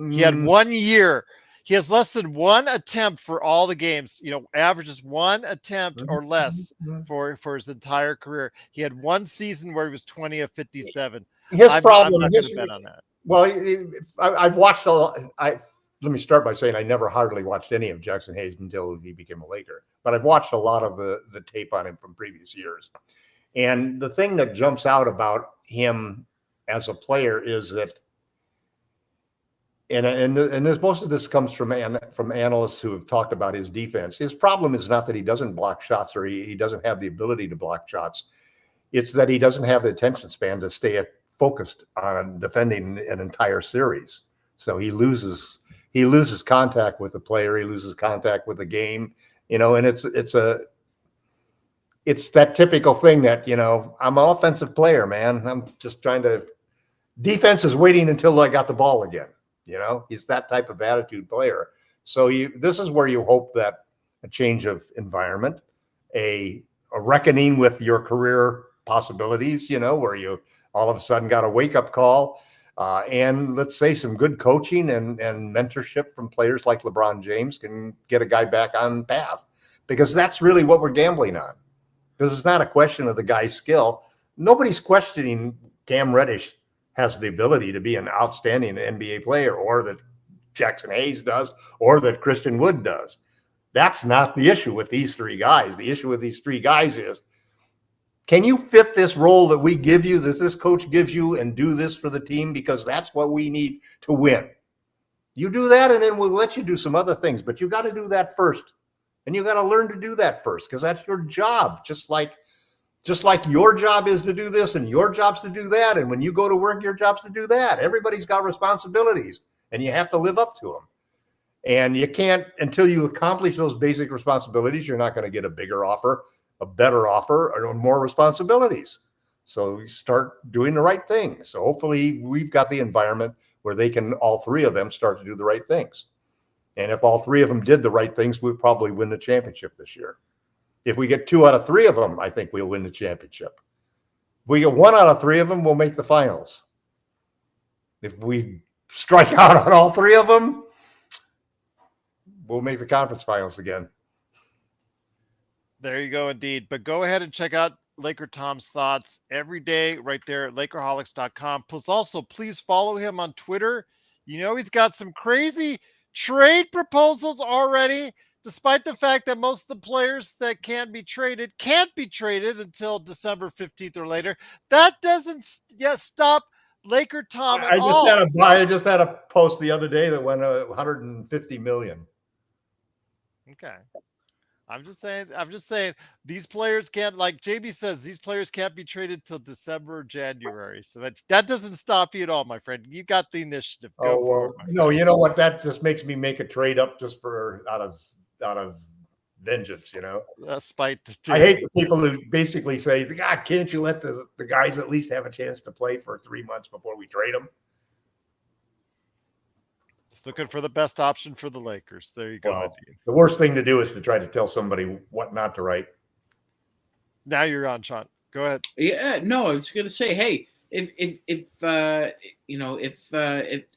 He had 1 year. He has less than one attempt for all the games, averages one attempt or less for his entire career. He had one season where he was 20 of 57. I'm not going to bet on that. Well, I've watched a lot. Let me start by saying I never hardly watched any of Jackson Hayes until he became a Laker, but I've watched a lot of the tape on him from previous years. And the thing that jumps out about him as a player is that, and this, most of this comes from analysts who have talked about his defense. His problem is not that he doesn't block shots or he doesn't have the ability to block shots. It's that he doesn't have the attention span to stay focused on defending an entire series. So he loses contact with the player. He loses contact with the game, and it's that typical thing that, I'm an offensive player, man. I'm just defense is waiting until I got the ball again. He's that type of attitude player. So this is where you hope that a change of environment, a reckoning with your career possibilities, where you all of a sudden got a wake-up call, and let's say some good coaching and mentorship from players like LeBron James can get a guy back on path, because that's really what we're gambling on. Because it's not a question of the guy's skill. Nobody's questioning Cam Reddish has the ability to be an outstanding NBA player, or that Jackson Hayes does, or that Christian Wood does. That's not the issue with these three guys. The issue with these three guys is, can you fit this role that we give you, that this coach gives you, and do this for the team? Because that's what we need to win. You do that, and then we'll let you do some other things. But you got to do that first. And you got to learn to do that first, because that's your job. Just like your job is to do this, and your job's to do that. And when you go to work, your job's to do that. Everybody's got responsibilities, and you have to live up to them. And you can't, until you accomplish those basic responsibilities, you're not going to get a bigger offer, a better offer, or more responsibilities. So you start doing the right thing. So hopefully we've got the environment where they can, all three of them, start to do the right things. And if all three of them did the right things, we'd probably win the championship this year. If we get 2 out of 3 of them, I think we'll win the championship. If we get 1 out of 3 of them, we'll make the finals. If we strike out on all 3 of them, we'll make the conference finals again. There you go, indeed. But go ahead and check out LakerTom's thoughts every day right there at Lakerholics.com. Plus, also, please follow him on Twitter. He's got some crazy trade proposals already, despite the fact that most of the players that can't be traded until December 15th or later. That doesn't stop LakerTom at all. I just had a post the other day that went $150 million. Okay. I'm just saying. I'm just saying. These players can't, like JB says, these players can't be traded till December or January. So that doesn't stop you at all, my friend. You got the initiative. Go Oh, for it, well, my no, friend. you know what? That just makes me make a trade up just for out of vengeance, you know. Spite I too. hate the people who basically say, God, can't you let the guys at least have a chance to play for 3 months before we trade them? Just looking for the best option for the Lakers. There you go, Well, Dean. the worst thing to do is to try to tell somebody what not to write. Now you're on, Sean. Go ahead. Yeah, no, I was gonna say, hey, if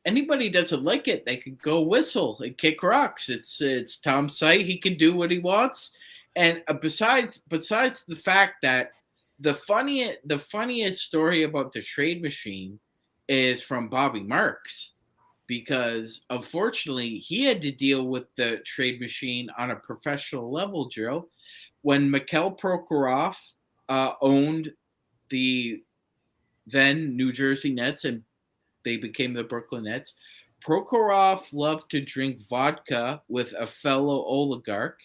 anybody doesn't like it, they could go whistle and kick rocks. It's Tom's site; he can do what he wants. And besides the fact that the funniest story about the trade machine is from Bobby Marks, because unfortunately he had to deal with the trade machine on a professional level, Joe, when Mikhail Prokhorov owned the then New Jersey Nets and they became the Brooklyn Nets. Prokhorov loved to drink vodka with a fellow oligarch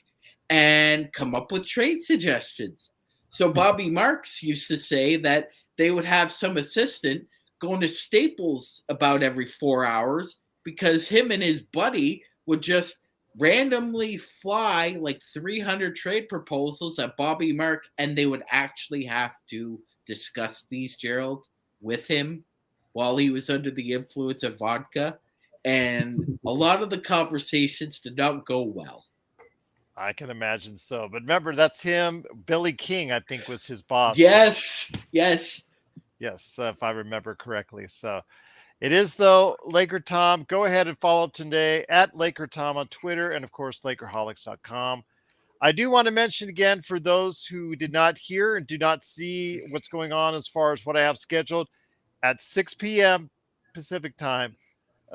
and come up with trade suggestions. So Bobby Marks used to say that they would have some assistant going to Staples about every 4 hours because him and his buddy would just randomly fly like 300 trade proposals at Bobby Mark, and they would actually have to discuss these, Gerald, with him while he was under the influence of vodka. And a lot of the conversations did not go well. I can imagine so. But remember, that's him. Billy King, I think, was his boss. Yes, yes. Yes, if I remember correctly. So it is, though, LakerTom. Go ahead and follow today at LakerTom on Twitter and, of course, Lakerholics.com. I do want to mention again for those who did not hear and do not see what's going on as far as what I have scheduled at 6 p.m. Pacific time.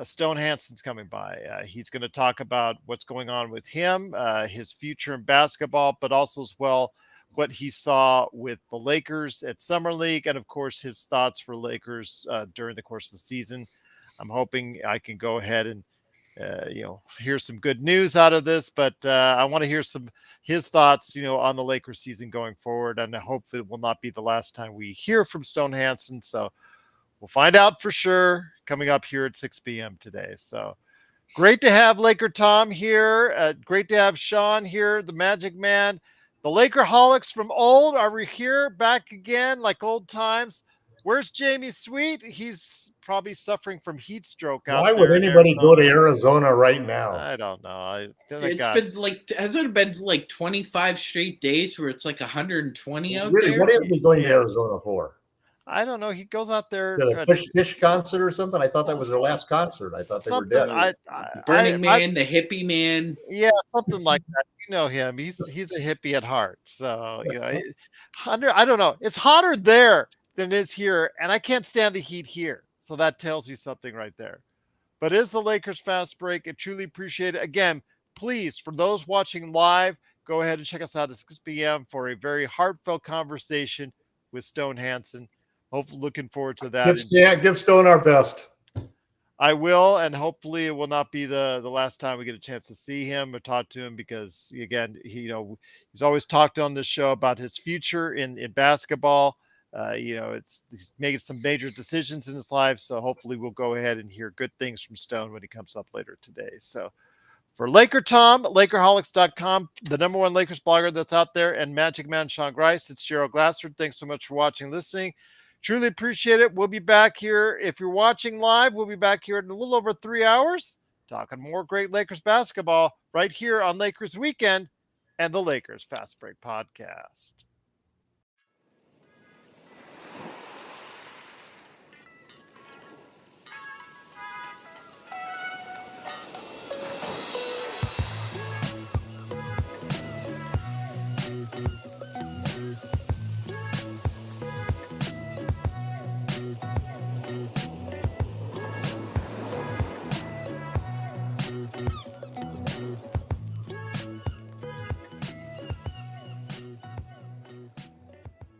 Stone Hansen's coming by. He's going to talk about what's going on with him, his future in basketball, but also as well what he saw with the Lakers at Summer League, and of course his thoughts for Lakers during the course of the season. I'm hoping I can go ahead and hear some good news out of this, but I want to hear some his thoughts, on the Lakers season going forward, and I hope it will not be the last time we hear from Stone Hansen. So we'll find out for sure coming up here at 6 p.m. today. So great to have LakerTom here. Great to have Sean here, the Magic Man. The Lakerholics from old. Are we here back again like old times? Where's Jamie Sweet? He's probably suffering from heat stroke out Why there would in anybody go to Arizona. Arizona right now? I don't know. It's been like, hasn't it been like 25 straight days where it's like 120 out Really, there? what is he going to Yes. Arizona for? I don't know. He goes out there. A Fish concert or something? I thought that was their last concert. I thought they were Something. dead. Burning Man, the hippie man. Yeah, something like that. You know him. He's a hippie at heart. So I don't know. It's hotter there than it is here, and I can't stand the heat here. So that tells you something right there. But it is the Lakers fast break. I truly appreciate it. Again, please, for those watching live, go ahead and check us out at 6 p.m. for a very heartfelt conversation with Stone Hansen. Hopefully, looking forward to that. Give Stone our best. I will, and hopefully it will not be the last time we get a chance to see him or talk to him, because again, he's always talked on this show about his future in basketball. He's making some major decisions in his life, so hopefully we'll go ahead and hear good things from Stone when he comes up later today. So for LakerTom, Lakerholics.com, the #1 Lakers blogger that's out there, and Magic Man Sean Grice, it's Gerald Glassford. Thanks so much for watching and listening. Truly appreciate it. We'll be back here. If you're watching live, we'll be back here in a little over 3 hours talking more great Lakers basketball right here on Lakers Weekend and the Lakers Fast Break Podcast.